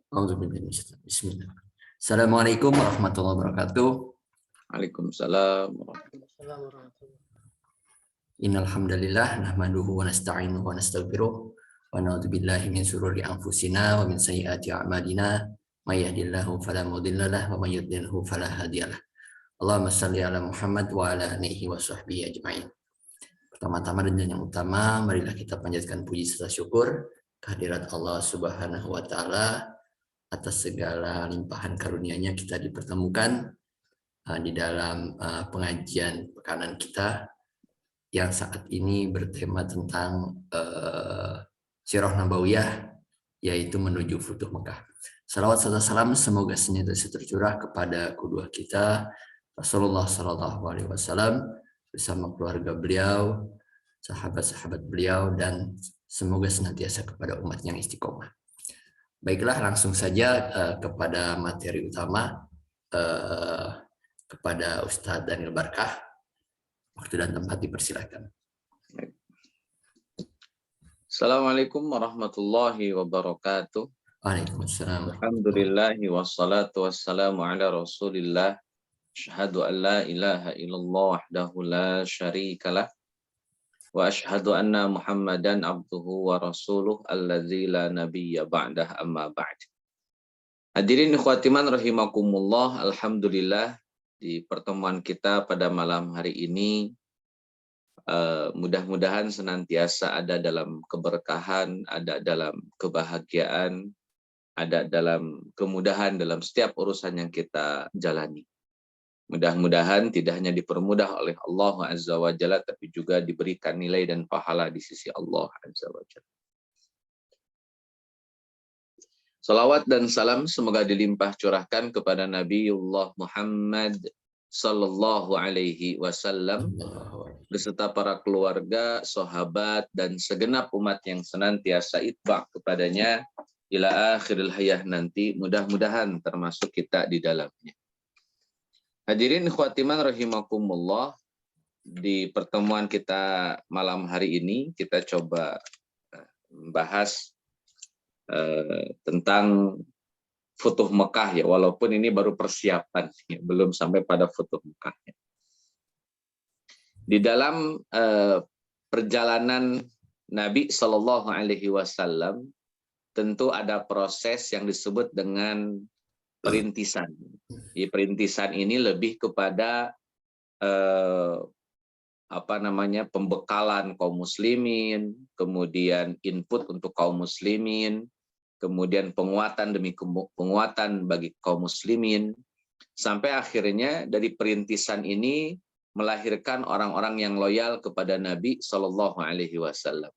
Bismillah. Assalamualaikum warahmatullahi wabarakatuh. Waalaikumsalam. Innal hamdalillah nahmaduhu wa nasta'inuhu wa nastaghfiruh wa na'udzu billahi min shururi anfusina wa min sayyiati a'malina may yahdihillahu fala mudilla lahu wa may yudlilhu fala hadiyalah. Allahumma shalli ala Muhammad wa ala alihi wa sahbihi ajma'in. Pertama-tama dan yang utama, marilah kita panjatkan puji serta syukur kehadirat Allah Subhanahu wa taala atas segala limpahan karunia-Nya kita dipertemukan di dalam pengajian pekanan kita yang saat ini bertema tentang Sirah Nabawiyah, yaitu menuju Futuh Mekah. Salawat serta salam semoga senantiasa tercurah kepada kedua kita Rasulullah Shallallahu Alaihi Wasallam bersama keluarga beliau, sahabat-sahabat beliau, dan semoga senantiasa kepada umat yang istiqomah. Baiklah, langsung saja kepada materi utama, kepada Ustadz Daniel Barkah. Waktu dan tempat dipersilakan. Assalamualaikum warahmatullahi wabarakatuh. Waalaikumsalam. Alhamdulillahi wassalatu wassalamu ala rasulillah. Asyhadu an la ilaha illallah wahdahu la syarikalah. Wa asyhadu anna Muhammadan abduhu wa rasuluh alladzi la nabiyya ba'dah amma ba'd. Hadirin ikhwatiman rahimakumullah, alhamdulillah di pertemuan kita pada malam hari ini mudah-mudahan senantiasa ada dalam keberkahan, ada dalam kebahagiaan, ada dalam kemudahan dalam setiap urusan yang kita jalani. Mudah-mudahan tidak hanya dipermudah oleh Allah Azza wa Jalla, tapi juga diberikan nilai dan pahala di sisi Allah Azza wa Jalla. Salawat dan salam semoga dilimpah curahkan kepada Nabiullah Muhammad Sallallahu Alaihi Wasallam beserta para keluarga, sahabat, dan segenap umat yang senantiasa itba' kepadanya ila akhiril hayah nanti, mudah-mudahan termasuk kita di dalamnya. Hadirin khawatiman rahimakumullah, di pertemuan kita malam hari ini kita coba membahas tentang Futuh Mekah ya, walaupun ini baru persiapan ya, belum sampai pada Futuh Mekah ya. Di dalam perjalanan Nabi Shallallahu Alaihi Wasallam tentu ada proses yang disebut dengan perintisan. Di perintisan ini lebih kepada pembekalan kaum muslimin, kemudian input untuk kaum muslimin, kemudian penguatan demi penguatan bagi kaum muslimin, sampai akhirnya dari perintisan ini melahirkan orang-orang yang loyal kepada Nabi Shallallahu Alaihi Wasallam.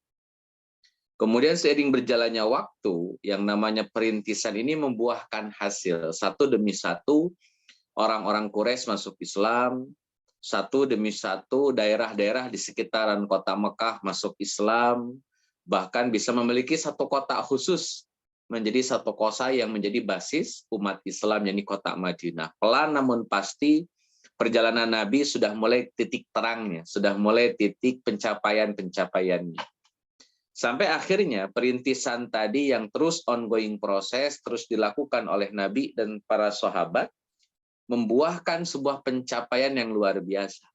Kemudian seiring berjalannya waktu, yang namanya perintisan ini membuahkan hasil. Satu demi satu, orang-orang Quraisy masuk Islam, satu demi satu daerah-daerah di sekitaran kota Mekah masuk Islam, bahkan bisa memiliki satu kota khusus, menjadi satu kota yang menjadi basis umat Islam, yakni kota Madinah. Pelan namun pasti perjalanan Nabi sudah mulai titik terangnya, sudah mulai titik pencapaian-pencapaiannya. Sampai akhirnya perintisan tadi yang terus ongoing proses, terus dilakukan oleh Nabi dan para sahabat, membuahkan sebuah pencapaian yang luar biasa.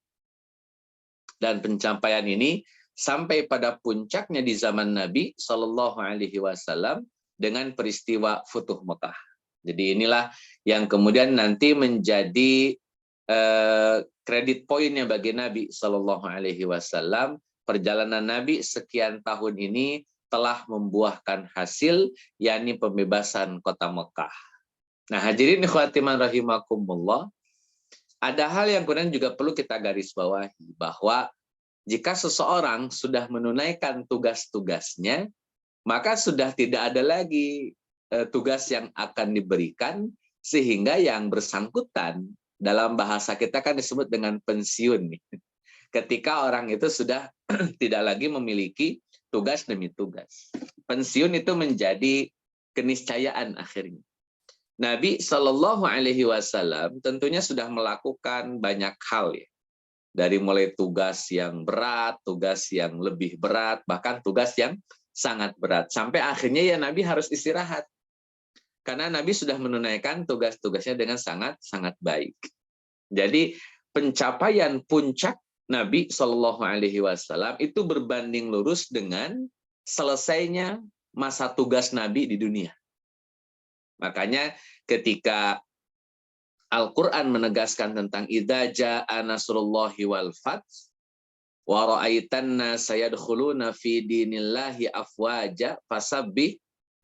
Dan pencapaian ini sampai pada puncaknya di zaman Nabi Shallallahu Alaihi Wasallam dengan peristiwa Futuh Mekah. Jadi inilah yang kemudian nanti menjadi kredit poinnya bagi Nabi Shallallahu Alaihi Wasallam. Perjalanan Nabi sekian tahun ini telah membuahkan hasil, yakni pembebasan kota Mekah. Nah, hadirin ikhwatiman rahimakumullah, ada hal yang kemudian juga perlu kita garis bawahi, bahwa jika seseorang sudah menunaikan tugas-tugasnya, maka sudah tidak ada lagi tugas yang akan diberikan, sehingga yang bersangkutan dalam bahasa kita kan disebut dengan pensiun. Ketika orang itu sudah tidak lagi memiliki tugas demi tugas. Pensiun itu menjadi keniscayaan akhirnya. Nabi Shallallahu Alaihi Wasallam tentunya sudah melakukan banyak hal ya. Dari mulai tugas yang berat, tugas yang lebih berat, bahkan tugas yang sangat berat. Sampai akhirnya ya Nabi harus istirahat. Karena Nabi sudah menunaikan tugas-tugasnya dengan sangat-sangat baik. Jadi pencapaian puncak Nabi Shallallahu Alaihi Wasallam itu berbanding lurus dengan selesainya masa tugas Nabi di dunia. Makanya ketika Al-Quran menegaskan tentang idza jaa nasrullahi wal fath wa ra'aitan nasa yadkhuluna fi dinillahi afwaja fasabbih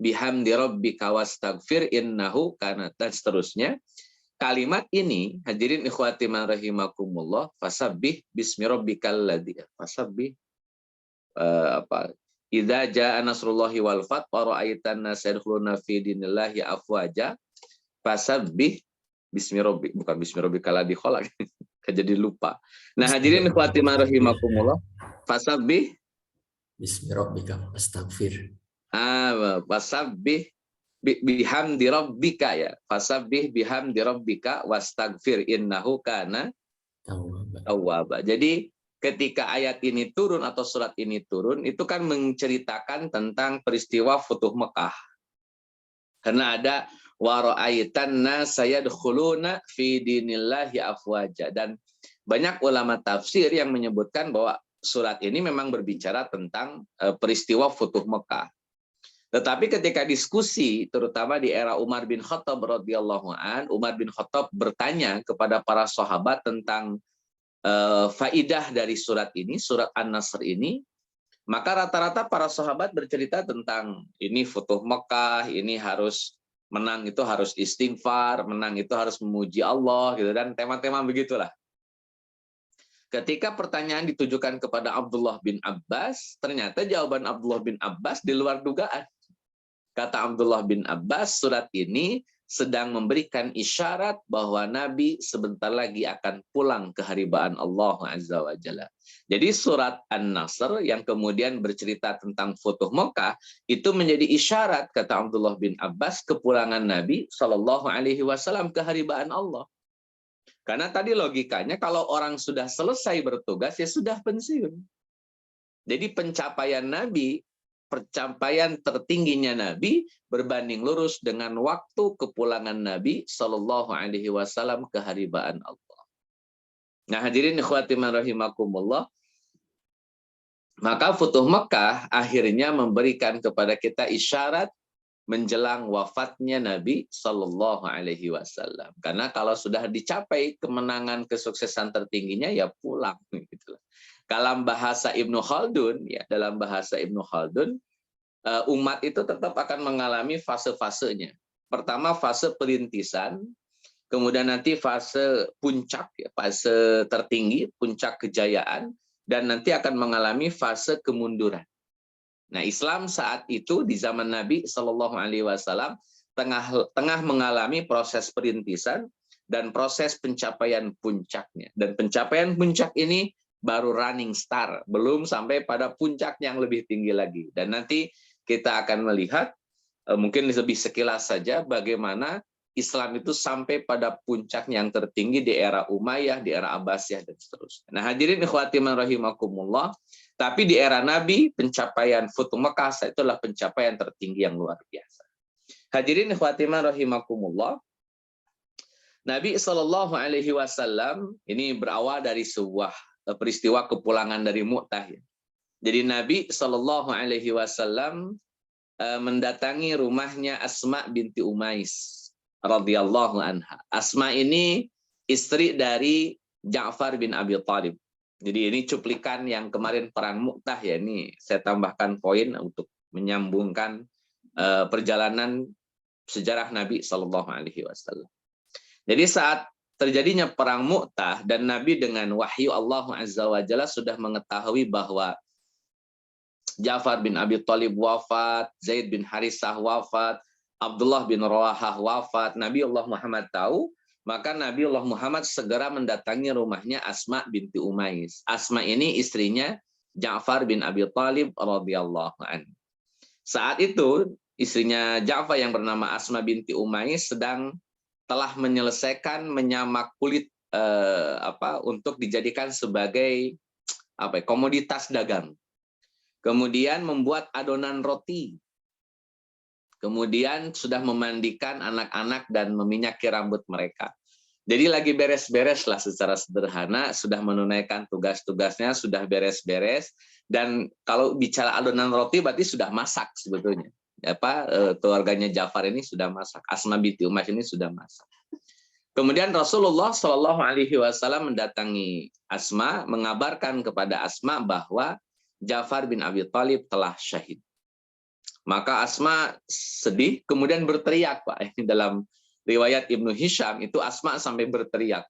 bihamdi rabbika wastaghfir innahu kana, dan seterusnya. Kalimat ini, hadirin ikhwati man rahimakumullah, fasabbih bismi rabbikal ladzi, fasabbih idza jaa nasrullahi wal fath wa ra'aitan nasa yadkhuluna fi dinillahi afwaja fasabbih bismi rabbi, bukan bismi rabbikal ladzi khalaq. Jadi lupa. Nah, hadirin ikhwati man rahimakumullah, fasabbih bismi rabbika wastaghfir. Fasabbih bihamdi rabbika, ya. Fasabbih bihamdi rabbika wastaghfir innahu kana tawwaba. Jadi ketika ayat ini turun atau surat ini turun, itu kan menceritakan tentang peristiwa Futuh Mekah. Karena ada wa ra'aitan nasa yadkhuluna fi dinillahi afwaja, dan banyak ulama tafsir yang menyebutkan bahwa surat ini memang berbicara tentang peristiwa Futuh Mekah. Tetapi ketika diskusi, terutama di era Umar bin Khattab radhiyallahu an, Umar bin Khattab bertanya kepada para sahabat tentang faidah dari surat ini, surat An-Nasr ini, maka rata-rata para sahabat bercerita tentang ini Futuh Mekah, ini harus menang itu harus istighfar, menang itu harus memuji Allah, gitu, dan tema-tema begitulah. Ketika pertanyaan ditujukan kepada Abdullah bin Abbas, ternyata jawaban Abdullah bin Abbas di luar dugaan. Kata Abdullah bin Abbas, surat ini sedang memberikan isyarat bahwa Nabi sebentar lagi akan pulang ke haribaan Allah Azza wa Jalla. Jadi surat An-Nasr yang kemudian bercerita tentang Futuh Mekah itu menjadi isyarat, kata Abdullah bin Abbas, kepulangan Nabi Shallallahu Alaihi Wasallam ke haribaan Allah. Karena tadi logikanya kalau orang sudah selesai bertugas ya sudah pensiun. Jadi pencapaian Nabi, pencapaian tertingginya Nabi berbanding lurus dengan waktu kepulangan Nabi Shallallahu Alaihi Wasallam ke haribaan Allah. Nah, hadirin ikhwati man rahimakumullah, maka Futuh Mekah akhirnya memberikan kepada kita isyarat menjelang wafatnya Nabi Shallallahu Alaihi Wasallam. Karena kalau sudah dicapai kemenangan kesuksesan tertingginya ya pulang. Gitu. Dalam bahasa Ibnu Khaldun, ya, dalam bahasa Ibnu Khaldun, umat itu tetap akan mengalami fase-fasenya. Pertama fase perintisan, kemudian nanti fase puncak, ya, fase tertinggi, puncak kejayaan, dan nanti akan mengalami fase kemunduran. Nah, Islam saat itu di zaman Nabi Shallallahu Alaihi Wasallam tengah mengalami proses perintisan dan proses pencapaian puncaknya. Dan pencapaian puncak ini baru running star, belum sampai pada puncak yang lebih tinggi lagi. Dan nanti kita akan melihat, mungkin lebih sekilas saja, bagaimana Islam itu sampai pada puncak yang tertinggi di era Umayyah, di era Abbasiyah, dan seterusnya. Nah, hadirin ikhwati man rahimakumullah, tapi di era Nabi, pencapaian Futuh Mekah itulah pencapaian tertinggi yang luar biasa. Hadirin ikhwati man rahimakumullah, Nabi Shallallahu Alaihi Wasallam ini berawal dari sebuah peristiwa kepulangan dari Mu'tah. Jadi Nabi Shallallahu Alaihi Wasallam mendatangi rumahnya Asma binti Umais radhiyallahu anha. Asma ini istri dari Ja'far bin Abi Thalib. Jadi ini cuplikan yang kemarin perang Mu'tah, ya, ini saya tambahkan poin untuk menyambungkan perjalanan sejarah Nabi Shallallahu Alaihi Wasallam. Jadi saat terjadinya perang Mu'tah dan Nabi dengan wahyu Allah Azza wa Jalla sudah mengetahui bahwa Ja'far bin Abi Thalib wafat, Zaid bin Harisah wafat, Abdullah bin Rawahah wafat, Nabi Allah Muhammad tahu, maka Nabi Allah Muhammad segera mendatangi rumahnya Asma binti Umais. Asma ini istrinya Ja'far bin Abi Thalib radhiyallahu anhu. Saat itu istrinya Ja'far yang bernama Asma binti Umais telah menyelesaikan menyamak kulit untuk dijadikan sebagai komoditas dagang. Kemudian membuat adonan roti. Kemudian sudah memandikan anak-anak dan meminyaki rambut mereka. Jadi lagi beres-beres lah secara sederhana, sudah menunaikan tugas-tugasnya, sudah beres-beres. Dan kalau bicara adonan roti berarti sudah masak sebetulnya. Keluarganya Ja'far ini sudah masak. Asma binti Umayyah ini sudah masak. Kemudian Rasulullah Shallallahu Alaihi Wasallam mendatangi Asma, mengabarkan kepada Asma bahwa Ja'far bin Abi Thalib telah syahid. Maka Asma sedih, kemudian berteriak, Pak. Ini dalam riwayat Ibnu Hisham itu Asma sampai berteriak.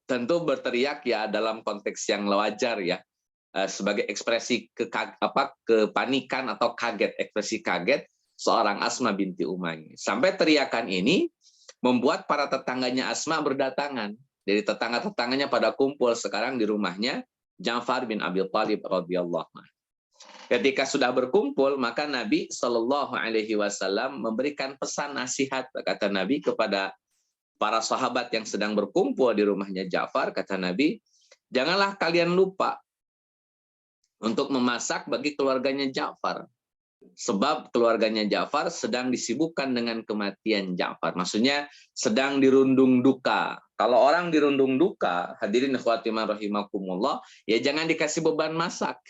Tentu berteriak ya dalam konteks yang wajar ya, sebagai ekspresi kepanikan atau kaget, ekspresi kaget seorang Asma binti Umayyah. Sampai teriakan ini membuat para tetangganya Asma berdatangan. Jadi tetangga-tetangganya pada kumpul sekarang di rumahnya Ja'far bin Abi Thalib radhiyallahu anhu. Ketika sudah berkumpul, maka Nabi Shallallahu Alaihi Wasallam memberikan pesan nasihat, kata Nabi, kepada para sahabat yang sedang berkumpul di rumahnya Ja'far. Kata Nabi, janganlah kalian lupa untuk memasak bagi keluarganya Ja'far, sebab keluarganya Ja'far sedang disibukkan dengan kematian Ja'far. Maksudnya sedang dirundung duka. Kalau orang dirundung duka, hadirin ikhwatiman rahimakumullah, ya jangan dikasih beban masak.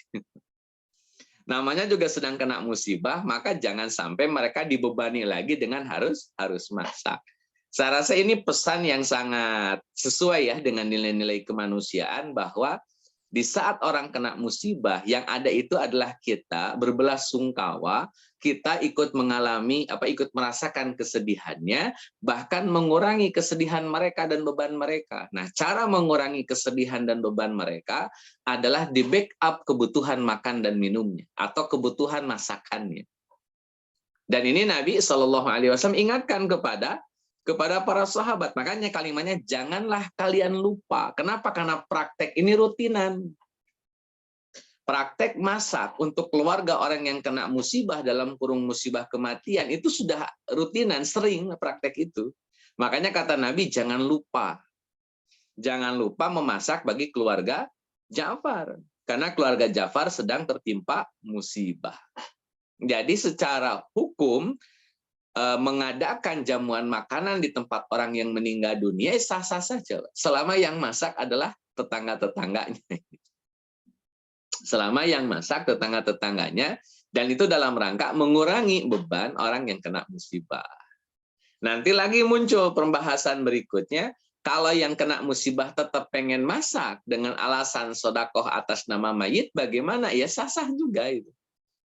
Namanya juga sedang kena musibah, maka jangan sampai mereka dibebani lagi dengan harus masak. Saya rasa ini pesan yang sangat sesuai ya dengan nilai-nilai kemanusiaan, bahwa di saat orang kena musibah, yang ada itu adalah kita berbelasungkawa, kita ikut mengalami, ikut merasakan kesedihannya, bahkan mengurangi kesedihan mereka dan beban mereka. Nah, cara mengurangi kesedihan dan beban mereka adalah di backup kebutuhan makan dan minumnya, atau kebutuhan masakannya. Dan ini Nabi Shallallahu Alaihi Wasallam ingatkan kepada para sahabat. Makanya kalimatnya, janganlah kalian lupa. Kenapa? Karena praktek ini rutinan. Praktek masak untuk keluarga orang yang kena musibah, dalam kurung musibah kematian, itu sudah rutinan, sering praktek itu. Makanya kata Nabi, jangan lupa. Jangan lupa memasak bagi keluarga Ja'far. Karena keluarga Ja'far sedang tertimpa musibah. Jadi secara hukum, mengadakan jamuan makanan di tempat orang yang meninggal dunia sah-sah saja, selama yang masak adalah tetangga-tetangganya. Selama yang masak tetangga-tetangganya, dan itu dalam rangka mengurangi beban orang yang kena musibah. Nanti lagi muncul pembahasan berikutnya, kalau yang kena musibah tetap pengen masak dengan alasan sedekah atas nama mayit, bagaimana? Ya sah-sah juga itu.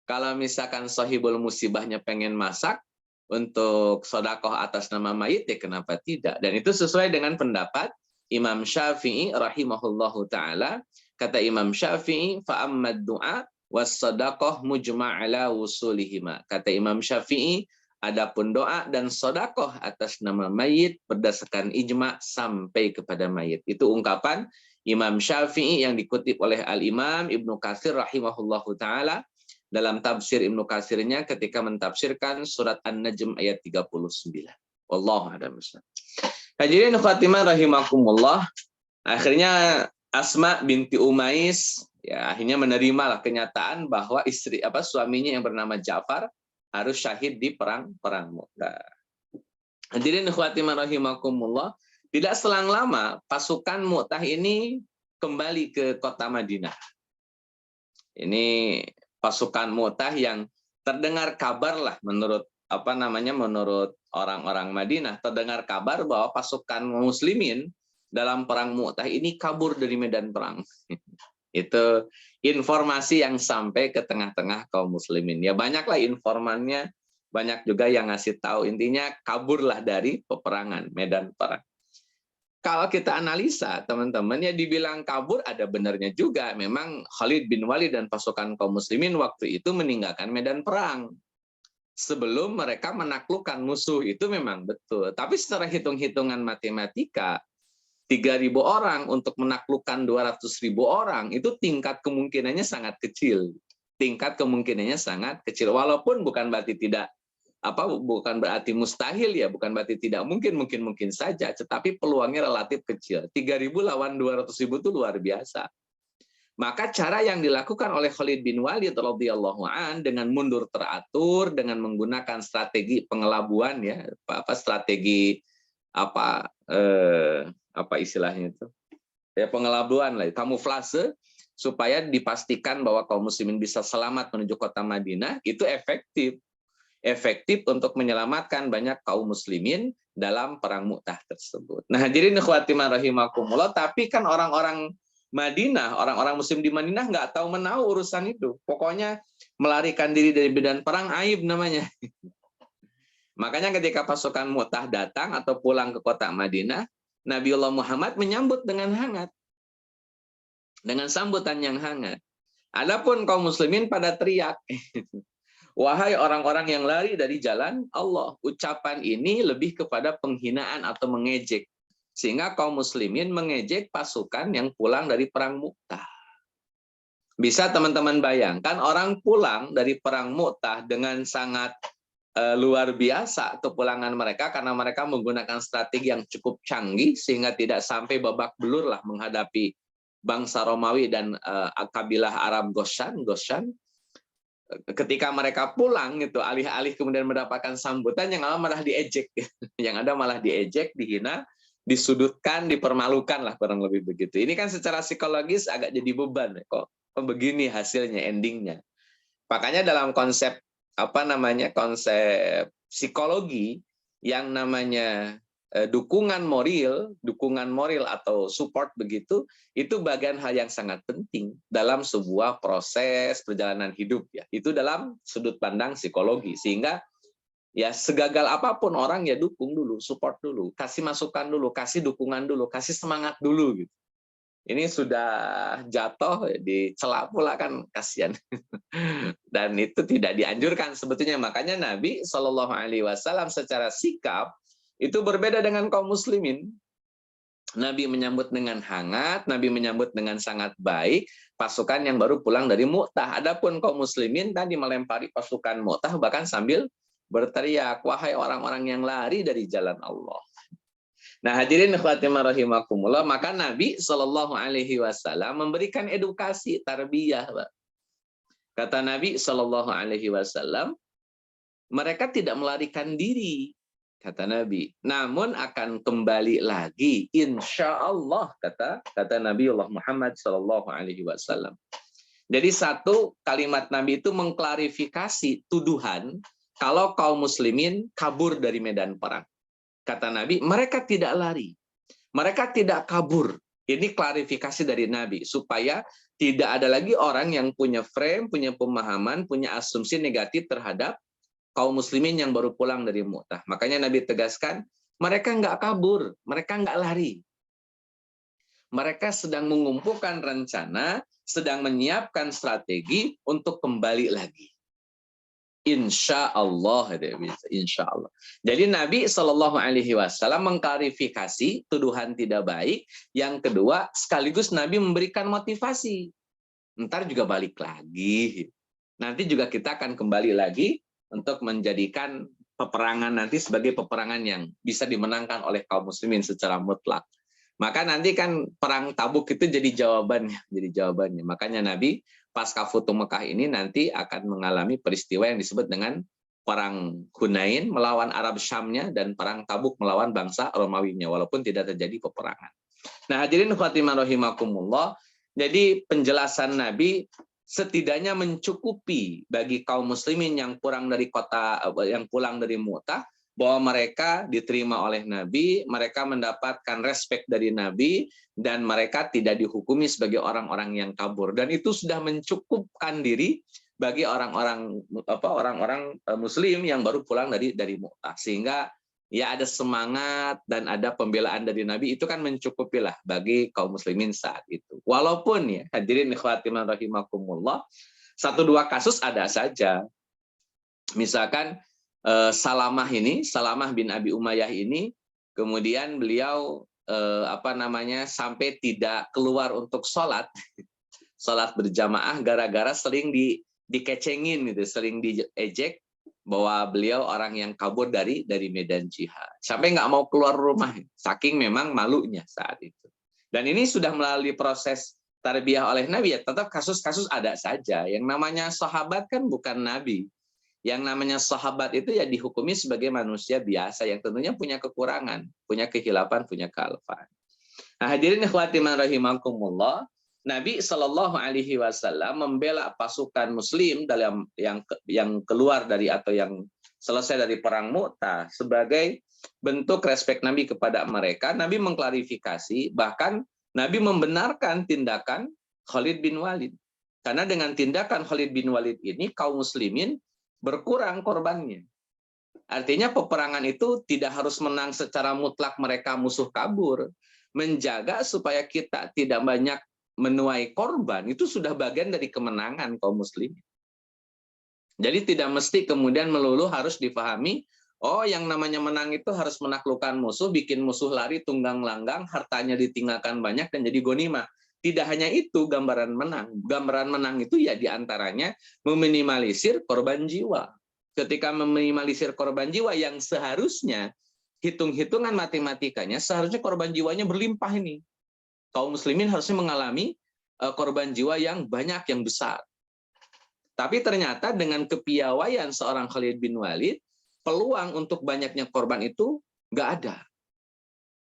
Kalau misalkan sahibul musibahnya pengen masak untuk sedekah atas nama mayit, ya kenapa tidak? Dan itu sesuai dengan pendapat Imam Syafi'i rahimahullahu ta'ala. Kata Imam Syafi'i, fa'ammad du'a was-sadaqah mujma'ala wusulihima. Kata Imam Syafi'i, adapun doa dan sedekah atas nama mayit berdasarkan ijma' sampai kepada mayit. Itu ungkapan Imam Syafi'i yang dikutip oleh Al-Imam Ibnu Katsir rahimahullahu ta'ala dalam tafsir Ibnu Katsirnya ketika mentafsirkan surat An-Najm ayat 39. Wallahu a'lam bishawab. Hadirin Fatimah rahimakumullah, akhirnya Asma binti Umais ya akhirnya menerimalah kenyataan bahwa suaminya yang bernama Ja'far harus syahid di perang Mu'tah. Hadirin Fatimah rahimakumullah, tidak selang lama pasukan Mu'tah ini kembali ke kota Madinah. Ini pasukan Mu'tah yang terdengar kabar lah menurut menurut orang-orang Madinah, terdengar kabar bahwa pasukan muslimin dalam perang Mu'tah ini kabur dari medan perang. Itu informasi yang sampai ke tengah-tengah kaum muslimin. Ya banyaklah informannya, banyak juga yang ngasih tahu, intinya kaburlah dari peperangan, medan perang. Kalau kita analisa, teman-teman, ya dibilang kabur ada benarnya juga. Memang Khalid bin Walid dan pasukan kaum muslimin waktu itu meninggalkan medan perang. Sebelum mereka menaklukkan musuh, itu memang betul. Tapi secara hitung-hitungan matematika, 3.000 orang untuk menaklukkan 200.000 orang, itu tingkat kemungkinannya sangat kecil. Tingkat kemungkinannya sangat kecil. Walaupun bukan berarti bukan berarti mustahil ya, bukan berarti tidak mungkin saja, tetapi peluangnya relatif kecil. 3.000 lawan 200.000 itu luar biasa. Maka cara yang dilakukan oleh Khalid bin Walid radhiyallahu an dengan mundur teratur, dengan menggunakan strategi pengelabuan ya, strategi apa apa istilahnya itu? Ya pengelabuan lah, kamuflase supaya dipastikan bahwa kaum muslimin bisa selamat menuju kota Madinah, itu efektif untuk menyelamatkan banyak kaum muslimin dalam perang Mu'tah tersebut. Nah, hadirin ikhwati rahimakumullah, tapi kan orang-orang Madinah, orang-orang muslim di Madinah nggak tahu menahu urusan itu. Pokoknya melarikan diri dari medan perang aib namanya. Makanya ketika pasukan Mu'tah datang atau pulang ke kota Madinah, Nabiullah Muhammad menyambut dengan hangat. Dengan sambutan yang hangat. Adapun kaum muslimin pada teriak. Wahai orang-orang yang lari dari jalan Allah. Ucapan ini lebih kepada penghinaan atau mengejek. Sehingga kaum muslimin mengejek pasukan yang pulang dari perang Mu'tah. Bisa teman-teman bayangkan orang pulang dari perang Mu'tah dengan sangat luar biasa kepulangan mereka karena mereka menggunakan strategi yang cukup canggih sehingga tidak sampai babak belur lah menghadapi bangsa Romawi dan kabilah Arab Ghassan. Ketika mereka pulang gitu, alih-alih kemudian mendapatkan sambutan, yang ada malah diejek, yang ada malah diejek, dihina, disudutkan, dipermalukan lah kurang lebih begitu. Ini kan secara psikologis agak jadi beban, kok begini hasilnya, endingnya. Makanya dalam konsep konsep psikologi yang namanya dukungan moral atau support begitu, itu bagian hal yang sangat penting dalam sebuah proses perjalanan hidup ya. Itu dalam sudut pandang psikologi, sehingga ya segagal apapun orang ya dukung dulu, support dulu, kasih masukan dulu, kasih dukungan dulu, kasih semangat dulu gitu. Ini sudah jatuh dicela pula kan, kasihan. Dan itu tidak dianjurkan sebetulnya. Makanya Nabi Shallallahu Alaihi Wasallam secara sikap itu berbeda dengan kaum muslimin. Nabi menyambut dengan hangat, Nabi menyambut dengan sangat baik pasukan yang baru pulang dari Mu'tah. Adapun kaum muslimin tadi melempari pasukan Mu'tah bahkan sambil berteriak, wahai orang-orang yang lari dari jalan Allah. Nah, hadirin ikhwati rahimakumullah, maka Nabi Shallallahu Alaihi Wasallam memberikan edukasi tarbiyah, Pak. Kata Nabi Shallallahu Alaihi Wasallam, mereka tidak melarikan diri. Kata Nabi, namun akan kembali lagi, insya Allah, kata Nabiullah Muhammad Sallallahu Alaihi Wasallam. Jadi satu kalimat Nabi itu mengklarifikasi tuduhan kalau kaum muslimin kabur dari medan perang. Kata Nabi, mereka tidak lari, mereka tidak kabur. Ini klarifikasi dari Nabi supaya tidak ada lagi orang yang punya frame, punya pemahaman, punya asumsi negatif terhadap kaum muslimin yang baru pulang dari Mu'tah. Makanya Nabi tegaskan, mereka nggak kabur, mereka nggak lari. Mereka sedang mengumpulkan rencana, sedang menyiapkan strategi untuk kembali lagi. Insya Allah, insya Allah. Jadi Nabi Shallallahu Alaihi Wasallam mengklarifikasi tuduhan tidak baik. Yang kedua, sekaligus Nabi memberikan motivasi. Ntar juga balik lagi. Nanti juga kita akan kembali lagi untuk menjadikan peperangan nanti sebagai peperangan yang bisa dimenangkan oleh kaum muslimin secara mutlak. Maka nanti kan perang Tabuk itu jadi jawabannya. Makanya Nabi pasca Futuh Mekah ini nanti akan mengalami peristiwa yang disebut dengan perang Hunain melawan Arab Syamnya dan perang Tabuk melawan bangsa Romawinya, walaupun tidak terjadi peperangan. Nah, hadirin khotimah rahimakumullah, jadi penjelasan Nabi setidaknya mencukupi bagi kaum muslimin yang pulang dari Mu'tah, bahwa mereka diterima oleh Nabi, mereka mendapatkan respek dari Nabi, dan mereka tidak dihukumi sebagai orang-orang yang kabur. Dan itu sudah mencukupkan diri bagi orang-orang muslim yang baru pulang dari Mu'tah. Sehingga ya ada semangat dan ada pembelaan dari Nabi, itu kan mencukupilah bagi kaum muslimin saat itu. Walaupun ya hadirin ikhwati rahimakumullah, 1-2 kasus ada saja. Misalkan Salamah bin Abi Umayyah ini, kemudian beliau sampai tidak keluar untuk sholat berjamaah gara-gara sering dikecengin gitu, sering diejek bahwa beliau orang yang kabur dari medan jihad, sampai nggak mau keluar rumah saking memang malunya saat itu. Dan ini sudah melalui proses tarbiyah oleh Nabi, ya tetap kasus-kasus ada saja. Yang namanya sahabat kan bukan Nabi. Yang namanya sahabat itu ya dihukumi sebagai manusia biasa yang tentunya punya kekurangan, punya kehilapan, punya kealfaan. Nah, hadirin ikhwati man rahimakumullah, Nabi Shallallahu Alaihi Wasallam membela pasukan Muslim dalam yang keluar dari atau yang selesai dari perang Mu'tah sebagai bentuk respek Nabi kepada mereka. Nabi mengklarifikasi, bahkan Nabi membenarkan tindakan Khalid bin Walid. Karena dengan tindakan Khalid bin Walid ini kaum muslimin berkurang korbannya. Artinya peperangan itu tidak harus menang secara mutlak mereka musuh kabur. Menjaga supaya kita tidak banyak menuai korban itu sudah bagian dari kemenangan kaum muslimin. Jadi tidak mesti kemudian melulu harus dipahami, oh yang namanya menang itu harus menaklukkan musuh, bikin musuh lari tunggang langgang, hartanya ditinggalkan banyak dan jadi gonimah. Tidak hanya itu gambaran menang. Gambaran menang itu ya diantaranya meminimalisir korban jiwa. Ketika meminimalisir korban jiwa yang seharusnya hitung-hitungan matematikanya seharusnya korban jiwanya berlimpah ini. Kaum muslimin harusnya mengalami korban jiwa yang banyak, yang besar. Tapi ternyata dengan kepiawaian seorang Khalid bin Walid, peluang untuk banyaknya korban itu nggak ada.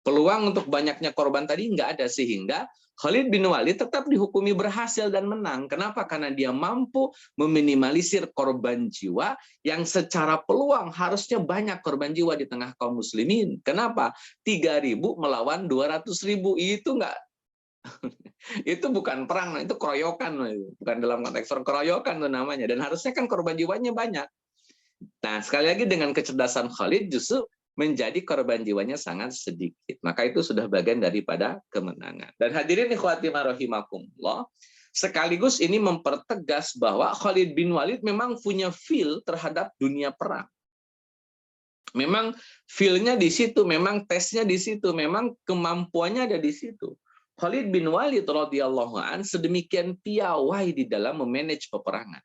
Peluang untuk banyaknya korban tadi nggak ada, sehingga Khalid bin Walid tetap dihukumi berhasil dan menang. Kenapa? Karena dia mampu meminimalisir korban jiwa yang secara peluang harusnya banyak korban jiwa di tengah kaum muslimin. Kenapa? 3.000 melawan 200.000 itu nggak. Itu bukan perang, itu keroyokan, bukan dalam konteks keroyokan itu namanya. Dan harusnya kan korban jiwanya banyak. Nah, sekali lagi dengan kecerdasan Khalid justru menjadi korban jiwanya sangat sedikit. Maka itu sudah bagian daripada kemenangan. Dan hadirin ikhwati rahimakumullah, sekaligus ini mempertegas bahwa Khalid bin Walid memang punya feel terhadap dunia perang. Memang feel-nya di situ, memang tesnya di situ, memang kemampuannya ada di situ. Khalid bin Walid radhiyallahu an sedemikian piawai di dalam memanage peperangan.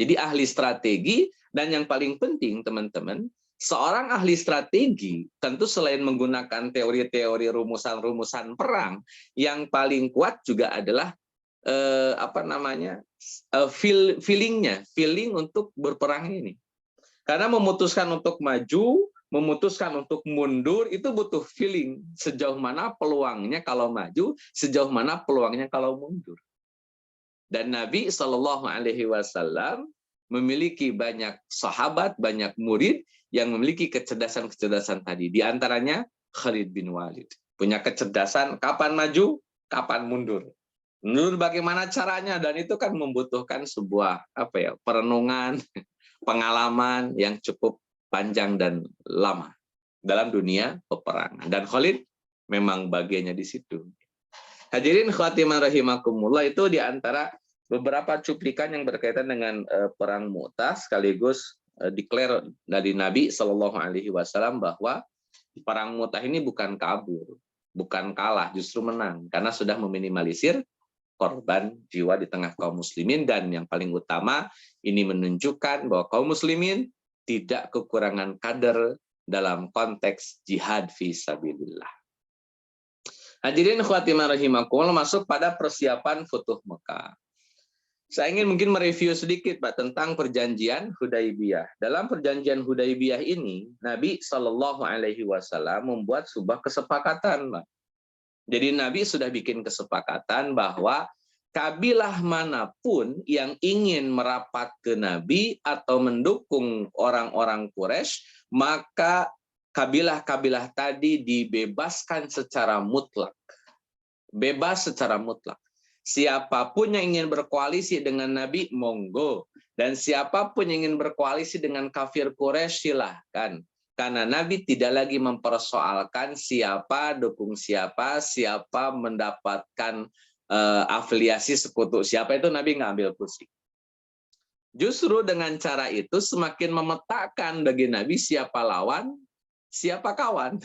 Jadi ahli strategi, dan yang paling penting teman-teman, seorang ahli strategi tentu selain menggunakan teori-teori rumusan-rumusan perang, yang paling kuat juga adalah feeling untuk berperang ini. Karena memutuskan untuk maju, memutuskan untuk mundur itu butuh feeling, sejauh mana peluangnya kalau maju, sejauh mana peluangnya kalau mundur. Dan Nabi Shallallahu Alaihi Wasallam memiliki banyak sahabat, banyak murid yang memiliki kecerdasan-kecerdasan tadi. Di antaranya Khalid bin Walid punya kecerdasan kapan maju, kapan mundur. Mundur bagaimana caranya, dan itu kan membutuhkan sebuah perenungan, pengalaman yang cukup panjang dan lama dalam dunia peperangan. Dan Khalid memang bagiannya di situ. Hadirin khatiman rahimakumullah, itu di antara beberapa cuplikan yang berkaitan dengan perang Mu'tah, sekaligus declare dari Nabi Shallallahu Alaihi Wasallam bahwa perang Mu'tah ini bukan kabur, bukan kalah, justru menang, karena sudah meminimalisir korban jiwa di tengah kaum muslimin. Dan yang paling utama, ini menunjukkan bahwa kaum muslimin tidak kekurangan kader dalam konteks jihad fi sabilillah. Hadirin khotimah rahimakumullah, masuk pada persiapan Futuh Mekah. Saya ingin mungkin mereview sedikit Pak tentang perjanjian Hudaibiyah. Dalam perjanjian Hudaibiyah ini, Nabi Shallallahu Alaihi Wasallam membuat sebuah kesepakatan, Pak. Jadi Nabi sudah bikin kesepakatan bahwa kabilah manapun yang ingin merapat ke Nabi atau mendukung orang-orang Quraisy, maka kabilah-kabilah tadi dibebaskan secara mutlak. Bebas secara mutlak. Siapapun yang ingin berkoalisi dengan Nabi, monggo. Dan siapapun yang ingin berkoalisi dengan kafir Quraisy, silahkan. Karena Nabi tidak lagi mempersoalkan siapa dukung siapa, siapa mendapatkan afiliasi sekutu siapa, itu Nabi nggak ambil pusing. Justru dengan cara itu semakin memetakan bagi Nabi siapa lawan, siapa kawan.